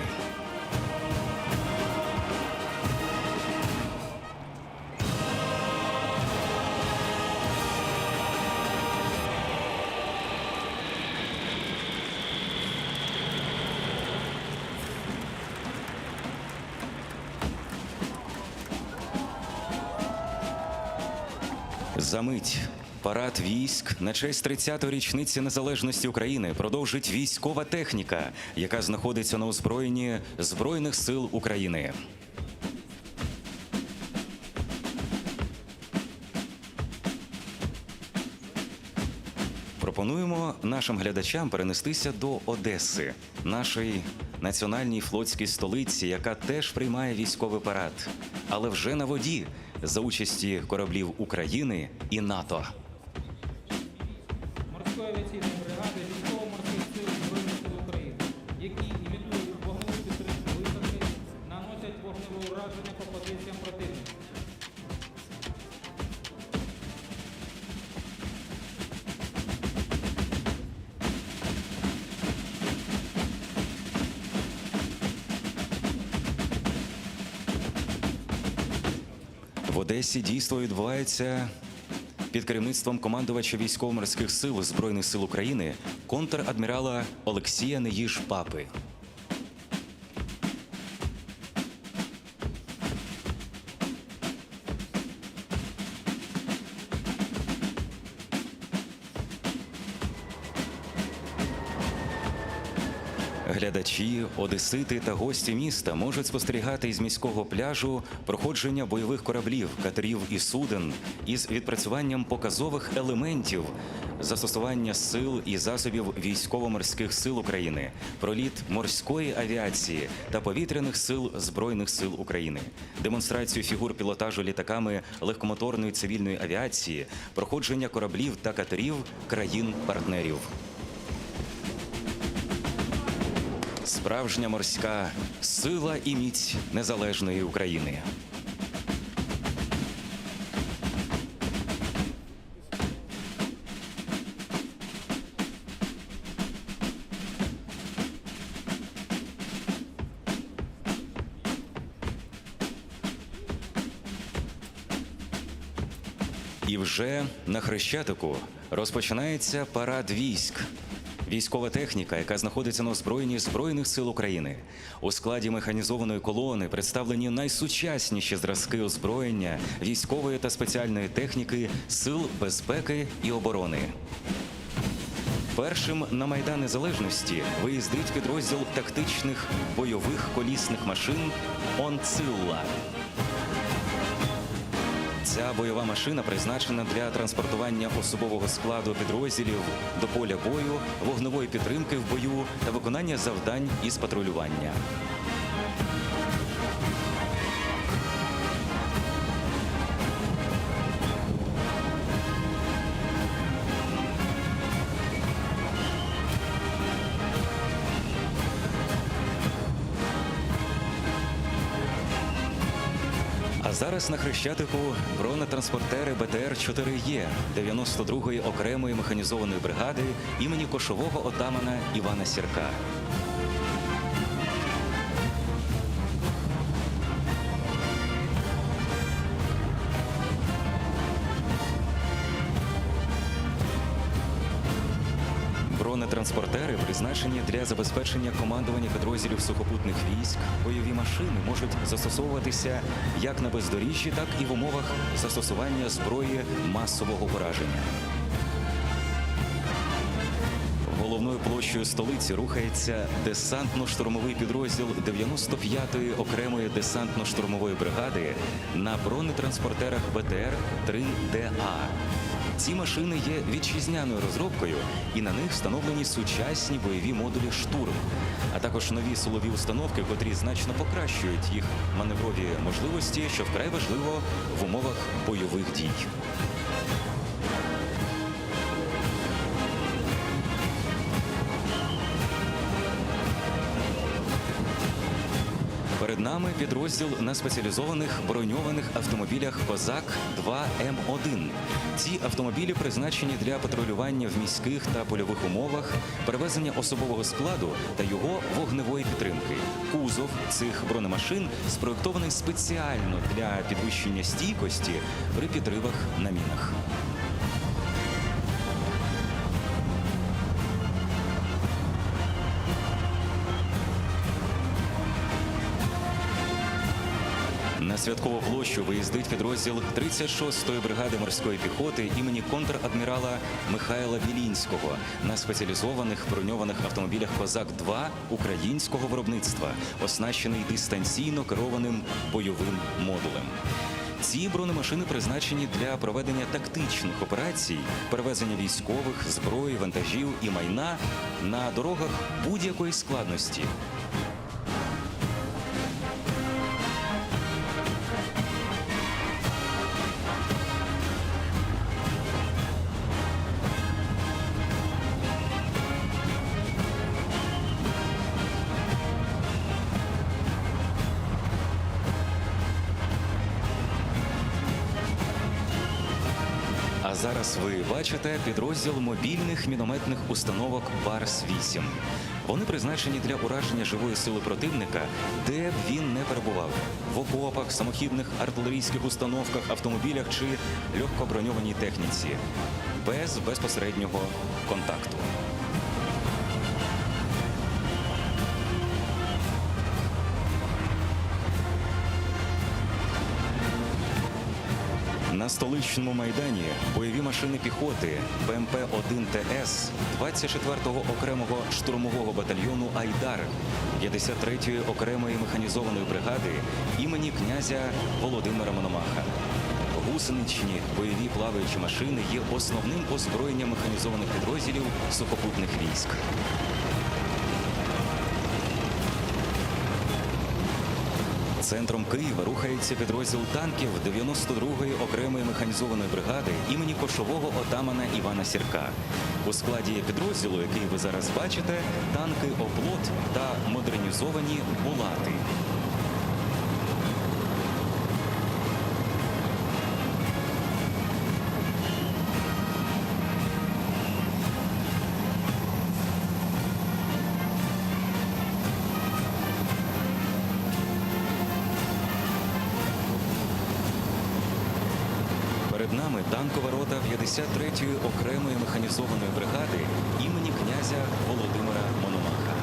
Speaker 1: Замить парад військ на честь 30-ї річниці незалежності України продовжить військова техніка, яка знаходиться на озброєнні Збройних сил України. Пропонуємо нашим глядачам перенестися до Одеси, нашої національній флотській столиці, яка теж приймає військовий парад, але вже на воді за участі кораблів України і НАТО.
Speaker 11: Морської авіаційної бригади військово-морських сил Збройних сил України, які імітують вогневу підтримку висадки, наносять вогневе ураження по позиціям противника.
Speaker 1: В Одесі дійство відбувається під керівництвом командувача військово-морських сил Збройних сил України контр-адмірала Олексія Неїж-Папи. Глядачі, одесити та гості міста можуть спостерігати із міського пляжу проходження бойових кораблів, катерів і суден із відпрацюванням показових елементів застосування сил і засобів військово-морських сил України, проліт морської авіації та повітряних сил Збройних сил України, демонстрацію фігур пілотажу літаками легкомоторної цивільної авіації, проходження кораблів та катерів країн-партнерів. Справжня морська сила і міць незалежної України. І вже на Хрещатику розпочинається парад військ. Військова техніка, яка знаходиться на озброєнні Збройних сил України. У складі механізованої колони представлені найсучасніші зразки озброєння, військової та спеціальної техніки, сил безпеки і оборони. Першим на Майдан Незалежності виїздить підрозділ тактичних бойових колісних машин «Онцилла». Ця бойова машина призначена для транспортування особового складу підрозділів до поля бою, вогневої підтримки в бою та виконання завдань із патрулювання. А зараз на Хрещатику бронетранспортери БТР-4Е 92-ї окремої механізованої бригади імені кошового отамана Івана Сірка. Бронетранспортери призначені для забезпечення командування підрозділів сухопутних військ. Бойові машини можуть застосовуватися як на бездоріжжі, так і в умовах застосування зброї масового ураження. Головною площею столиці рухається десантно-штурмовий підрозділ 95-ї окремої десантно-штурмової бригади на бронетранспортерах БТР-3ДА. Ці машини є вітчизняною розробкою, і на них встановлені сучасні бойові модулі «Штурм», а також нові силові установки, котрі значно покращують їх маневрові можливості, що вкрай важливо в умовах бойових дій. Перед Перед нами підрозділ на спеціалізованих броньованих автомобілях «Козак-2М1». Ці автомобілі призначені для патрулювання в міських та польових умовах, перевезення особового складу та його вогневої підтримки. Кузов цих бронемашин спроєктований спеціально для підвищення стійкості при підривах на мінах. На святкову площу виїздить підрозділ 36-ї бригади морської піхоти імені контр-адмірала Михайла Білінського на спеціалізованих броньованих автомобілях «Козак-2» українського виробництва, оснащений дистанційно керованим бойовим модулем. Ці бронемашини призначені для проведення тактичних операцій, перевезення військових, зброї, вантажів і майна на дорогах будь-якої складності. А зараз ви бачите підрозділ мобільних мінометних установок «Барс-8». Вони призначені для ураження живої сили противника, де б він не перебував – в окопах, самохідних артилерійських установках, автомобілях чи легкоброньованій техніці, без безпосереднього контакту. На столичному майдані бойові машини піхоти БМП-1 ТС 24-го окремого штурмового батальйону «Айдар» 53-ї окремої механізованої бригади імені князя Володимира Мономаха. Гусеничні бойові плаваючі машини є основним озброєнням механізованих підрозділів сухопутних військ. Центром Києва рухається підрозділ танків 92-ї окремої механізованої бригади імені кошового отамана Івана Сірка. У складі підрозділу, який ви зараз бачите, танки «Оплот» та модернізовані «Булати». Перед нами танкова рота 53-ї окремої механізованої бригади імені князя Володимира Мономаха.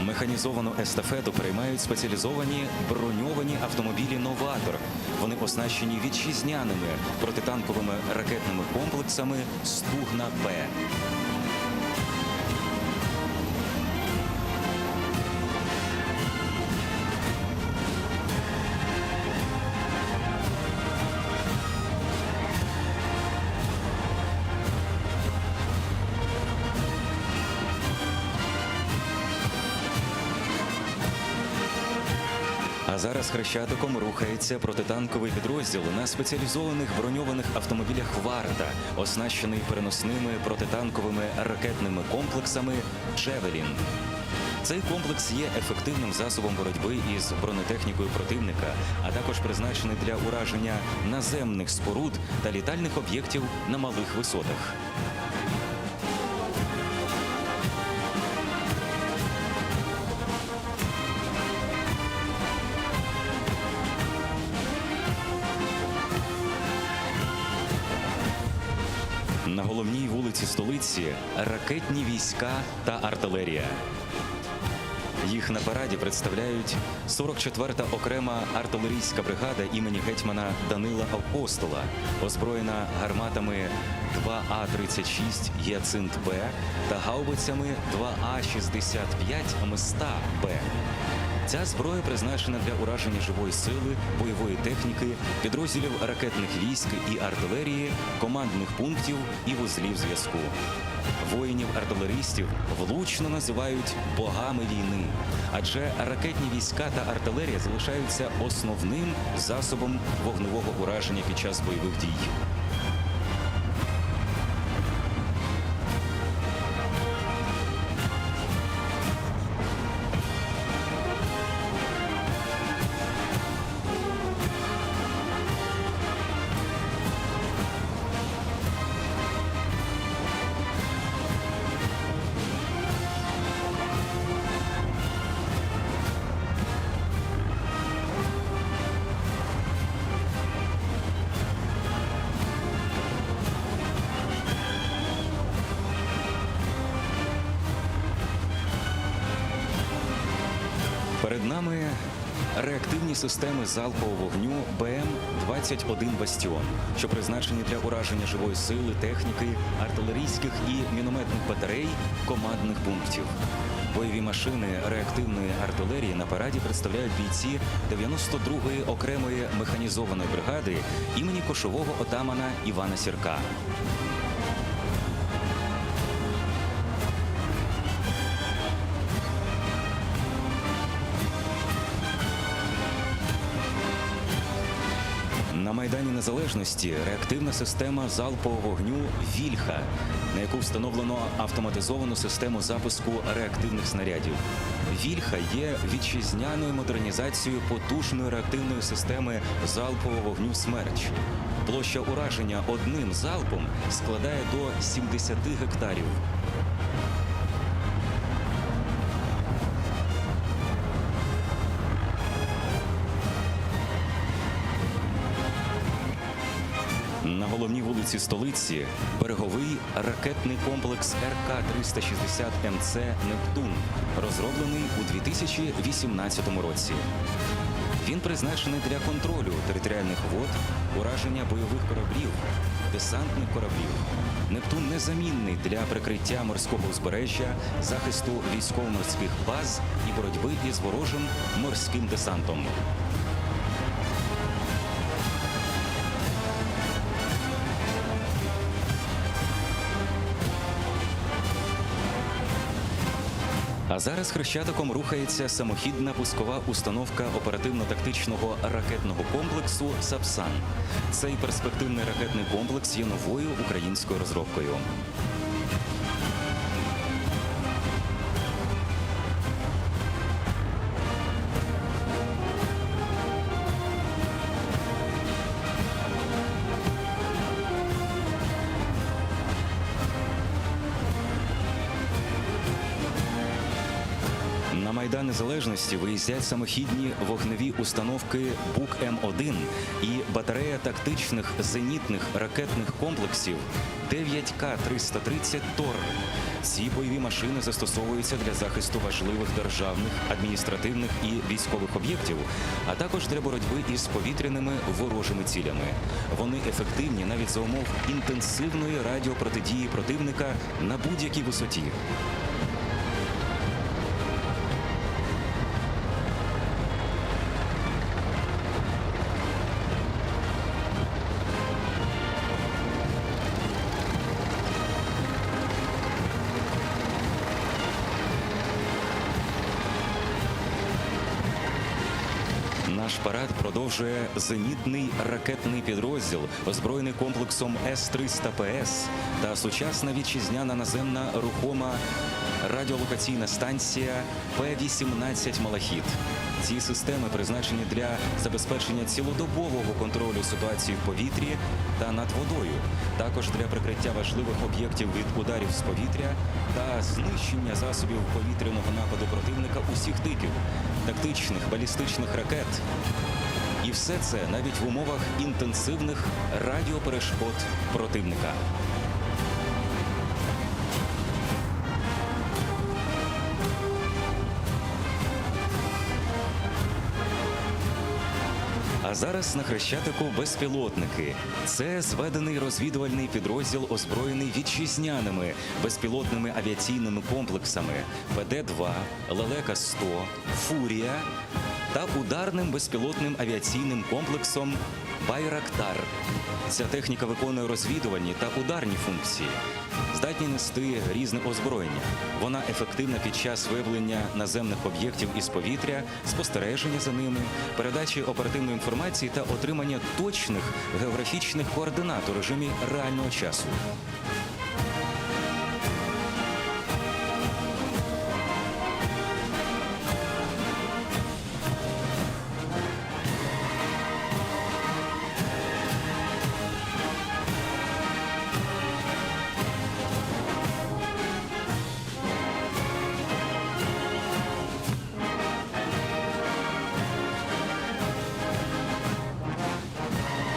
Speaker 1: Механізовану естафету приймають спеціалізовані броньовані автомобілі «Новатор». Вони оснащені вітчизняними протитанковими ракетними комплексами «Стугна-П». А зараз Хрещатиком рухається протитанковий підрозділ на спеціалізованих броньованих автомобілях «Варта», оснащений переносними протитанковими ракетними комплексами «Джевелін». Цей комплекс є ефективним засобом боротьби із бронетехнікою противника, а також призначений для ураження наземних споруд та літальних об'єктів на малих висотах. На головній вулиці столиці ракетні війська та артилерія. Їх на параді представляють 44-та окрема артилерійська бригада імені гетьмана Данила Апостола, озброєна гарматами 2А-36 «Гіацинт-Б» та гаубицями 2А-65 «Мста-Б». Ця зброя призначена для ураження живої сили, бойової техніки, підрозділів ракетних військ і артилерії, командних пунктів і вузлів зв'язку. Воїнів-артилеристів влучно називають богами війни, адже ракетні війська та артилерія залишаються основним засобом вогневого ураження під час бойових дій. Перед нами реактивні системи залпового вогню БМ-21 «Бастіон», що призначені для ураження живої сили, техніки, артилерійських і мінометних батарей, командних пунктів. Бойові машини реактивної артилерії на параді представляють бійці 92-ї окремої механізованої бригади імені кошового отамана Івана Сірка. На Майдані Незалежності реактивна система залпового вогню «Вільха», на яку встановлено автоматизовану систему запуску реактивних снарядів. «Вільха» є вітчизняною модернізацією потужної реактивної системи залпового вогню «Смерч». Площа ураження одним залпом складає до 70 гектарів. На головній вулиці столиці береговий ракетний комплекс РК-360МЦ «Нептун», розроблений у 2018 році. Він призначений для контролю територіальних вод, ураження бойових кораблів, десантних кораблів. «Нептун» незамінний для прикриття морського узбережжя, захисту військово-морських баз і боротьби із ворожим морським десантом. А зараз Хрещатиком рухається самохідна пускова установка оперативно-тактичного ракетного комплексу «Сапсан». Цей перспективний ракетний комплекс є новою українською розробкою. На Майдан Незалежності виїздять самохідні вогневі установки БУК-М1 і батарея тактичних зенітних ракетних комплексів 9К-330 «Тор». Ці бойові машини застосовуються для захисту важливих державних, адміністративних і військових об'єктів, а також для боротьби із повітряними ворожими цілями. Вони ефективні навіть за умов інтенсивної радіопротидії противника на будь-якій висоті. Наш парад продовжує зенітний ракетний підрозділ, озброєний комплексом С-300ПС та сучасна вітчизняна наземна рухома радіолокаційна станція П-18 «Малахіт». Ці системи призначені для забезпечення цілодобового контролю ситуації в повітрі та над водою, також для прикриття важливих об'єктів від ударів з повітря та знищення засобів повітряного нападу противника усіх типів, тактичних, балістичних ракет. І все це навіть в умовах інтенсивних радіоперешкод противника. А А зараз на Хрещатику безпілотники. Це зведений розвідувальний підрозділ, озброєний вітчизняними безпілотними авіаційними комплексами ПД-2, Лелека-100, Фурія та ударним безпілотним авіаційним комплексом Байрактар. Ця техніка виконує розвідувальні та ударні функції, здатні нести різне озброєння. Вона ефективна під час виявлення наземних об'єктів із повітря, спостереження за ними, передачі оперативної інформації та отримання точних географічних координат у режимі реального часу.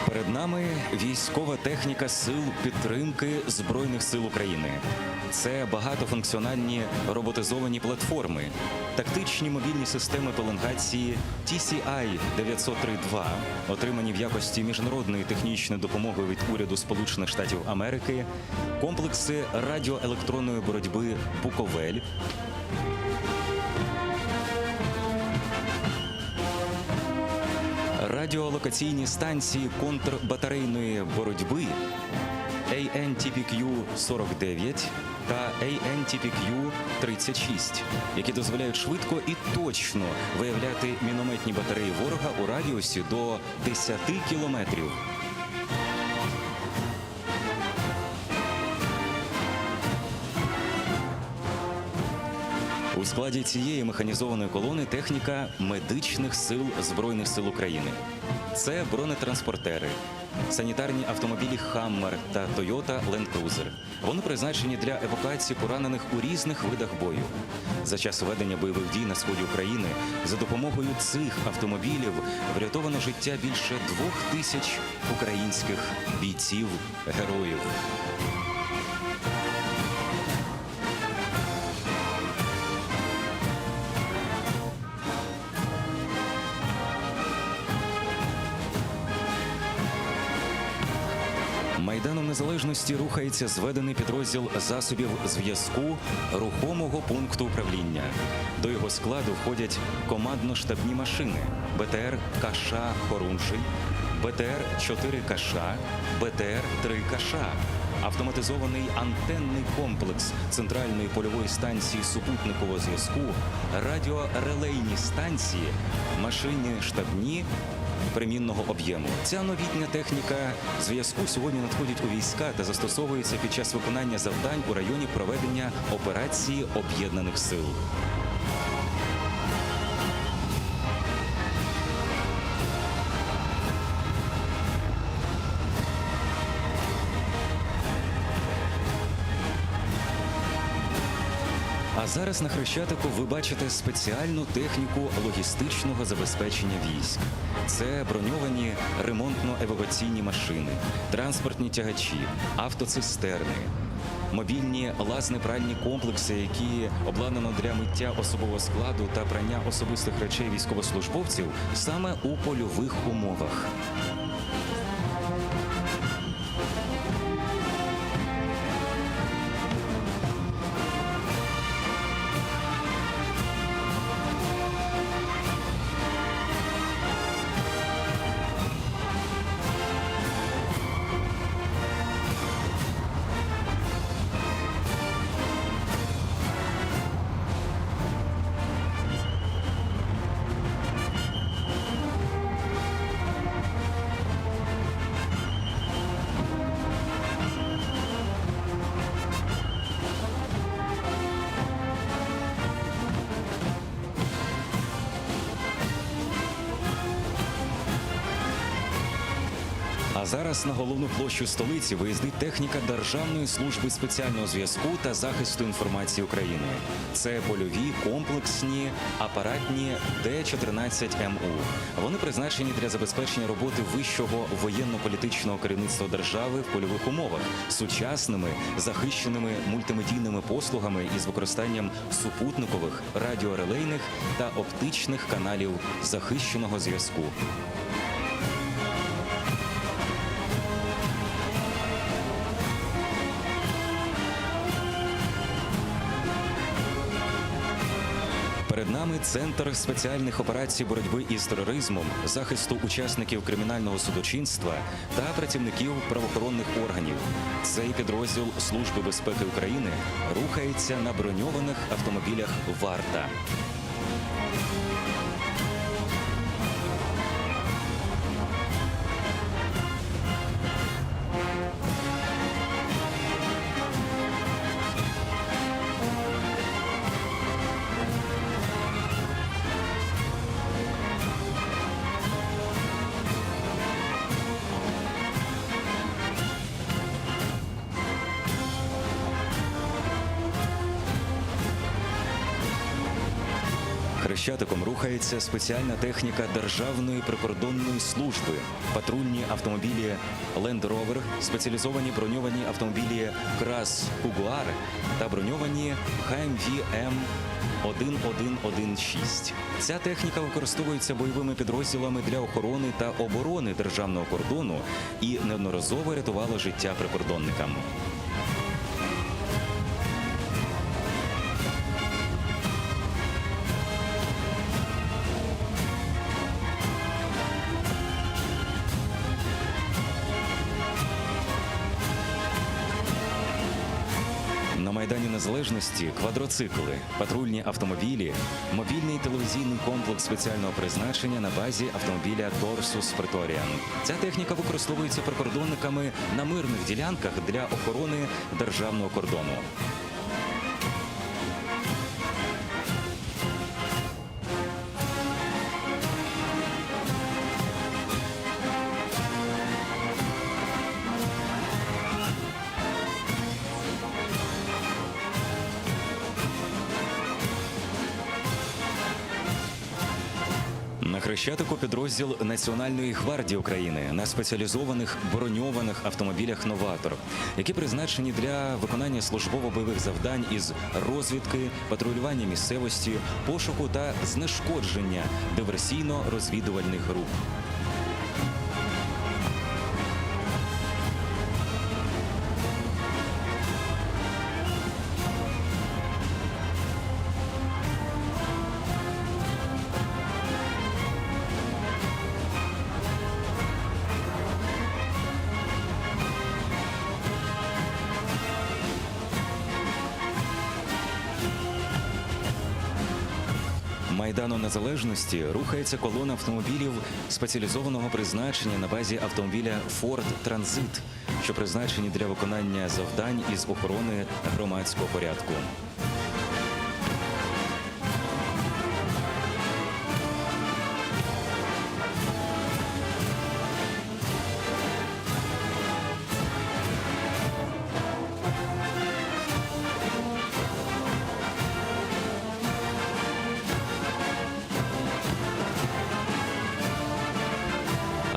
Speaker 1: Перед нами військова техніка сил підтримки Збройних сил України. Це багатофункціональні роботизовані платформи, тактичні мобільні системи пеленгації TCI-903-2, отримані в якості міжнародної технічної допомоги від уряду Сполучених Штатів Америки, комплекси радіоелектронної боротьби «Буковель», радіолокаційні станції контрбатарейної боротьби ANTPQ-49 та ANTPQ-36, які дозволяють швидко і точно виявляти мінометні батареї ворога у радіусі до 10 кілометрів. У складі цієї механізованої колони техніка медичних сил Збройних сил України. Це бронетранспортери, санітарні автомобілі «Хаммер» та «Тойота Ленд Крузер». Вони призначені для евакуації поранених у різних видах бою. За час ведення бойових дій на сході України за допомогою цих автомобілів врятовано життя більше 2000 українських бійців-героїв. Майданом Незалежності рухається зведений підрозділ засобів зв'язку рухомого пункту управління. До його складу входять командно-штабні машини БТР «Каша» Хорунжий, БТР-4 «Каша», БТР-3 «Каша», автоматизований антенний комплекс центральної польової станції супутникового зв'язку, радіорелейні станції, машини штабні примінного об'єму. Ця новітня техніка зв'язку сьогодні надходить у війська та застосовується під час виконання завдань у районі проведення операції Об'єднаних сил. А зараз на Хрещатику ви бачите спеціальну техніку логістичного забезпечення військ. Це броньовані ремонтно-евакуаційні машини, транспортні тягачі, автоцистерни, мобільні лазне-пральні комплекси, які обладнано для миття особового складу та прання особистих речей військовослужбовців саме у польових умовах. А зараз на головну площу столиці виїздить техніка Державної служби спеціального зв'язку та захисту інформації України. Це польові, комплексні, апаратні Д-14МУ. Вони призначені для забезпечення роботи вищого воєнно-політичного керівництва держави в польових умовах сучасними, захищеними мультимедійними послугами із використанням супутникових, радіорелейних та оптичних каналів захищеного зв'язку. Перед нами Центр спеціальних операцій боротьби із тероризмом, захисту учасників кримінального судочинства та працівників правоохоронних органів. Цей підрозділ Служби безпеки України рухається на броньованих автомобілях «Варта». Хрещатиком рухається спеціальна техніка Державної прикордонної служби, патрульні автомобілі Land Rover, спеціалізовані броньовані автомобілі Крас Кугуар та броньовані HMV М1116. Ця техніка використовується бойовими підрозділами для охорони та оборони державного кордону і неодноразово рятувала життя прикордонникам. На Майдані Незалежності квадроцикли, патрульні автомобілі, мобільний телевізійний комплекс спеціального призначення на базі автомобіля Торсус Преторіан. Ця техніка використовується прикордонниками на мирних ділянках для охорони державного кордону. На Хрещатику підрозділ Національної гвардії України на спеціалізованих броньованих автомобілях «Новатор», які призначені для виконання службово-бойових завдань із розвідки, патрулювання місцевості, пошуку та знешкодження диверсійно-розвідувальних груп. Майдану Незалежності рухається колона автомобілів спеціалізованого призначення на базі автомобіля Ford Transit, що призначені для виконання завдань із охорони громадського порядку.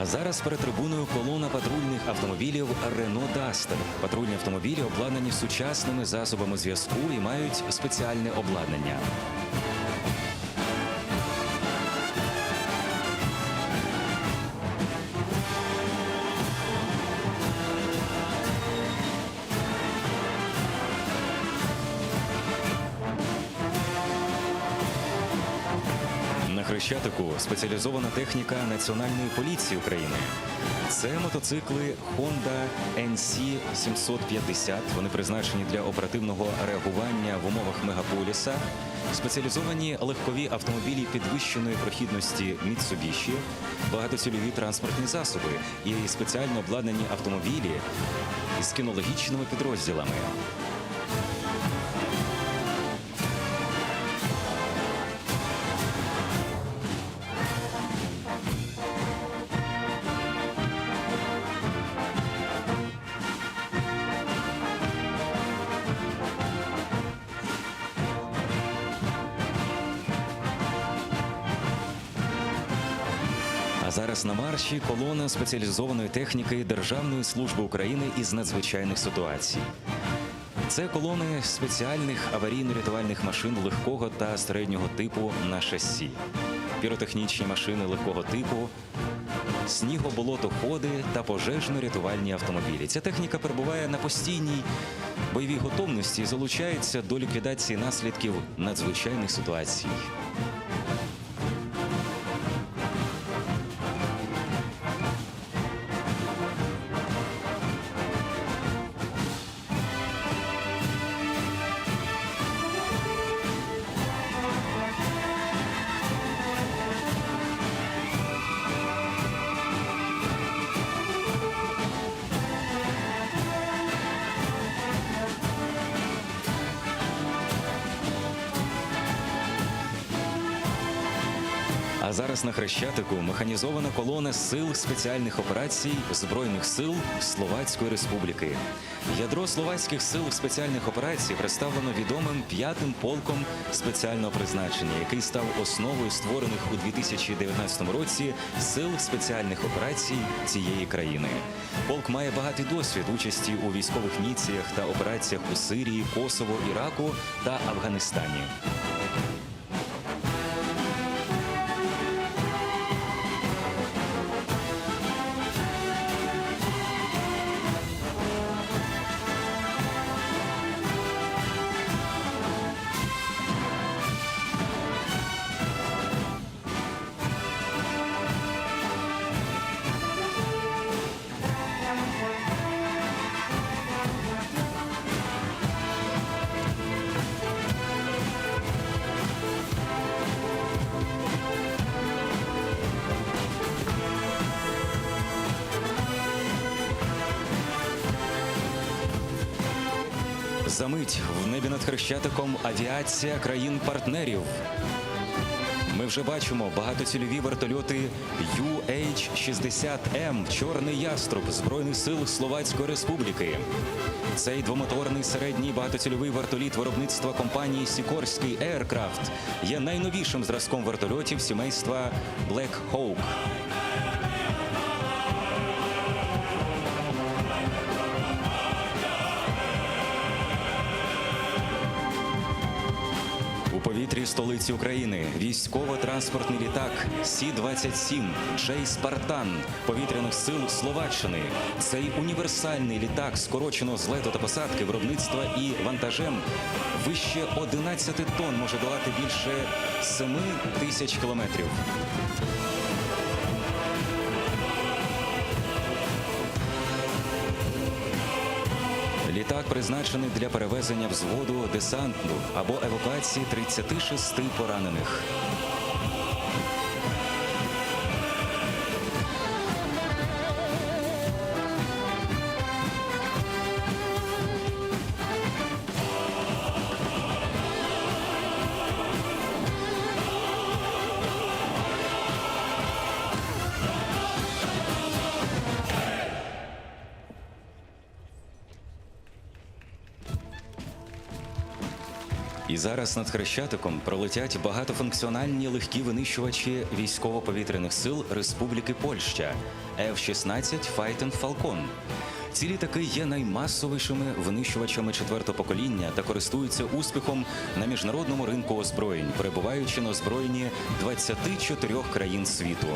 Speaker 1: А зараз перед трибуною колона патрульних автомобілів Renault Duster. Патрульні автомобілі обладнані сучасними засобами зв'язку і мають спеціальне обладнання. На Хрещатику спеціалізована техніка Національної поліції України. Це мотоцикли Honda NC 750. Вони призначені для оперативного реагування в умовах мегаполіса. Спеціалізовані легкові автомобілі підвищеної прохідності Mitsubishi, багатоцільові транспортні засоби і спеціально обладнані автомобілі із кінологічними підрозділами. А зараз на марші колона спеціалізованої техніки Державної служби України із надзвичайних ситуацій. Це колони спеціальних аварійно-рятувальних машин легкого та середнього типу на шасі, піротехнічні машини легкого типу, снігоболотоходи та пожежно-рятувальні автомобілі. Ця техніка перебуває на постійній бойовій готовності і залучаються до ліквідації наслідків надзвичайних ситуацій. А зараз на Хрещатику механізована колона сил спеціальних операцій Збройних сил Словацької Республіки. Ядро словацьких сил спеціальних операцій представлено відомим 5-м полком спеціального призначення, який став основою створених у 2019 році сил спеціальних операцій цієї країни. Полк має багатий досвід участі у військових місіях та операціях у Сирії, Косово, Іраку та Афганистані. Замить в небі над Хрещатиком авіація країн-партнерів. Ми вже бачимо багатоцільові вертольоти UH-60M «Чорний яструб» Збройних сил Словацької Республіки. Цей двомоторний середній багатоцільовий вертоліт виробництва компанії Сікорський Aircraft є найновішим зразком вертольотів сімейства Black Hawk. У повітрі столиці України військово-транспортний літак Сі-27 «Джей Спартан» повітряних сил Словаччини. Цей універсальний літак скороченого злету та посадки, виробництва і вантажем вище 11 тонн, може долати більше 7 тисяч кілометрів. Літак призначений для перевезення взводу десанту або евакуації 36 поранених. І зараз над Хрещатиком пролетять багатофункціональні легкі винищувачі військово-повітряних сил Республіки Польща F-16 Fighting Falcon. Ці літаки є наймасовішими винищувачами 4-го покоління та користуються успіхом на міжнародному ринку озброєнь, перебуваючи на озброєнні 24 країн світу.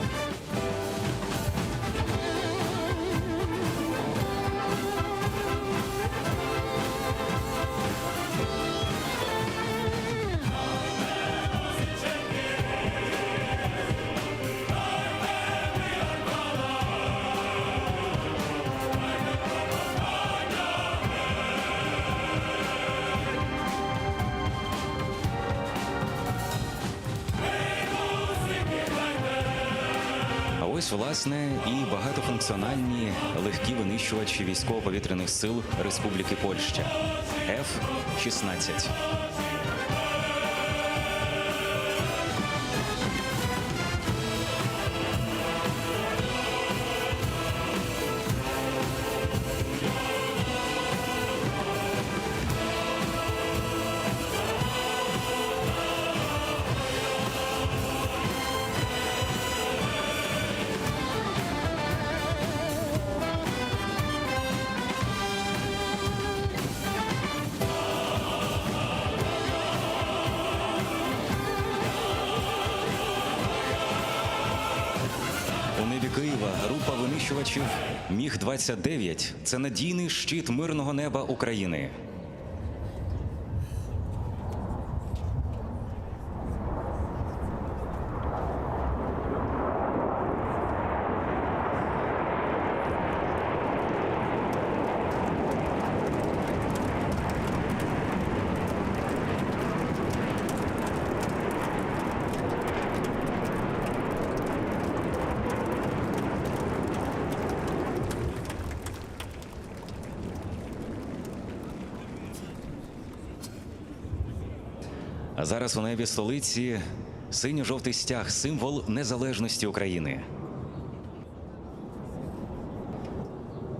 Speaker 1: Ось, власне, і багатофункціональні легкі винищувачі військово-повітряних сил Республіки Польща F-16. У небі Києва група винищувачів Міг-29 – це надійний щит мирного неба України. А зараз у небі столиці синьо-жовтий стяг – символ незалежності України.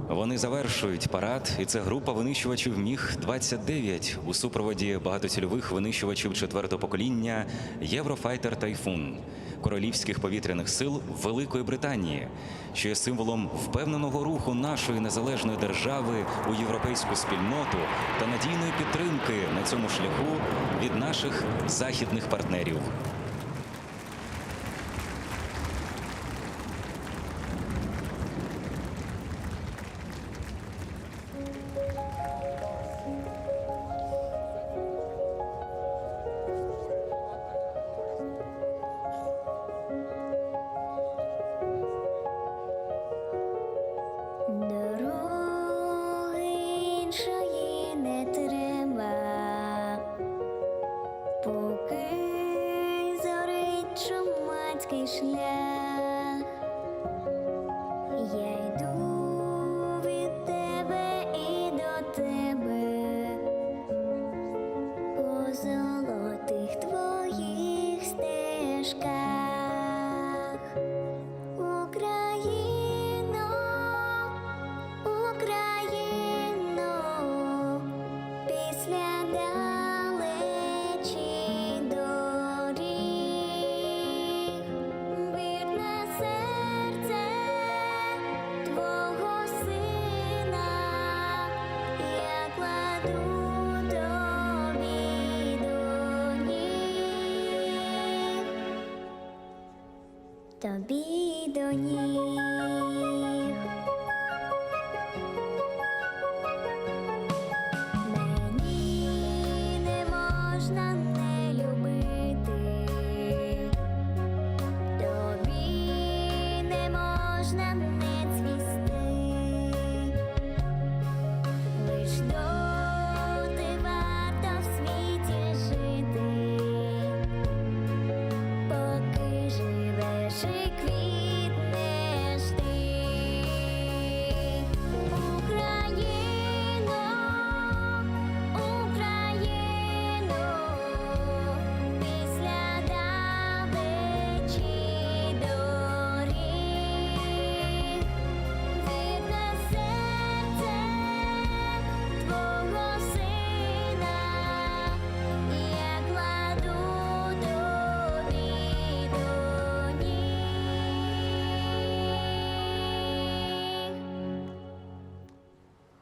Speaker 1: Вони завершують парад, і це група винищувачів Міг-29 у супроводі багатоцільових винищувачів 4-го покоління Єврофайтер Тайфун Королівських повітряних сил Великої Британії, що є символом впевненого руху нашої незалежної держави у європейську спільноту та надійної підтримки на цьому шляху від наших західних партнерів.
Speaker 12: Дороги іншої не треба, поки зорить чумацький шлях. Я йду від тебе і до тебе по золотих твоїх стежках. Україно, Україно, після далечі доріг, вірне серце твого сина я кладу тобі до ніг, тобі до ніг. Мені не можна не любити, тобі не можна не цвісти, лиш доти варто в світі жити, поки живеш і квітнеш ти. Україно, Україно, після далечі доріг, вірне серце твого сина я кладу тобі до ніг,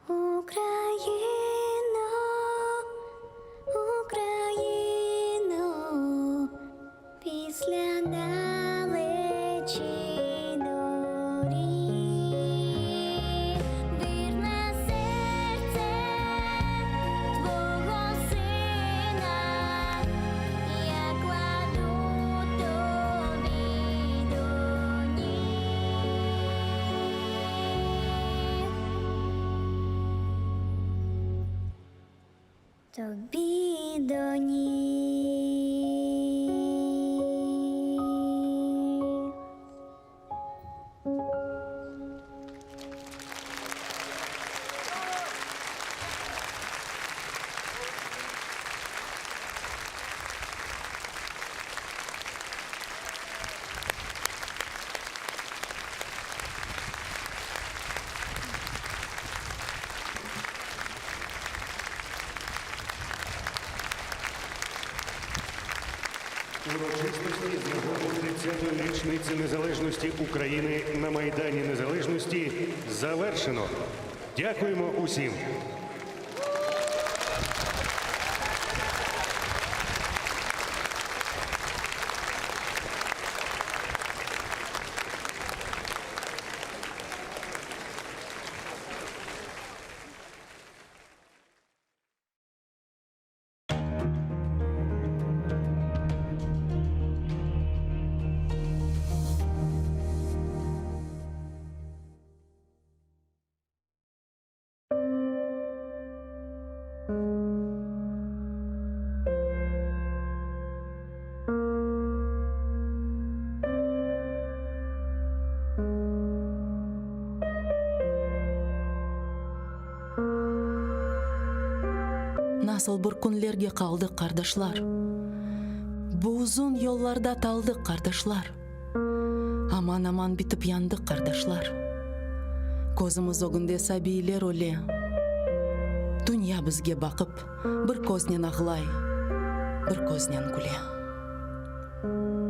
Speaker 12: Україно, Україно, після далечі доріг, вірне серце твого сина я кладу тобі до ніг, тобі до ніг.
Speaker 3: Урочистості з нагоди 30-ї річниці незалежності України на Майдані Незалежності завершено. Дякуємо усім.
Speaker 13: Nasıl bir kunlerge kaldık kardeşler. Bu uzun yollarda taldık kardeşler. Aman aman bitip yandık kardeşler. Kozumuz o günde sabiler ole. Dünya bizge bakıp bir koznen ağlay, bir koznen güle.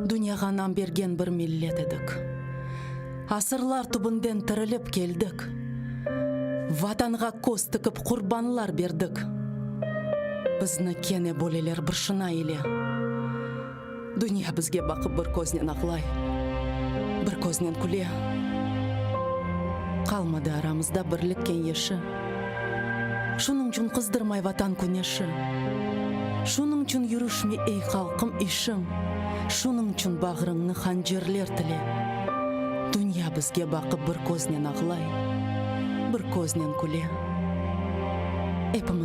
Speaker 13: Dünyaga nam bergen bir millet edik. Asırlar tubundan tirilip keldik. Vatanга koz tıkıp kurbanlar berdik. Bizni kene boleler bir şına ile. Dünya bizge bakıp bir koznen ağlay, bir koznen güle. Kalmadı aramızda birlik kengeşi. Şunun için kızdırmay vatan güneşi. Şunun için yürüşme ey halkım işin. Şunun için bağrını hancerler tile. Dünya bizge bakıp bir koznen ağlay, bir koznen güle. Hepimiz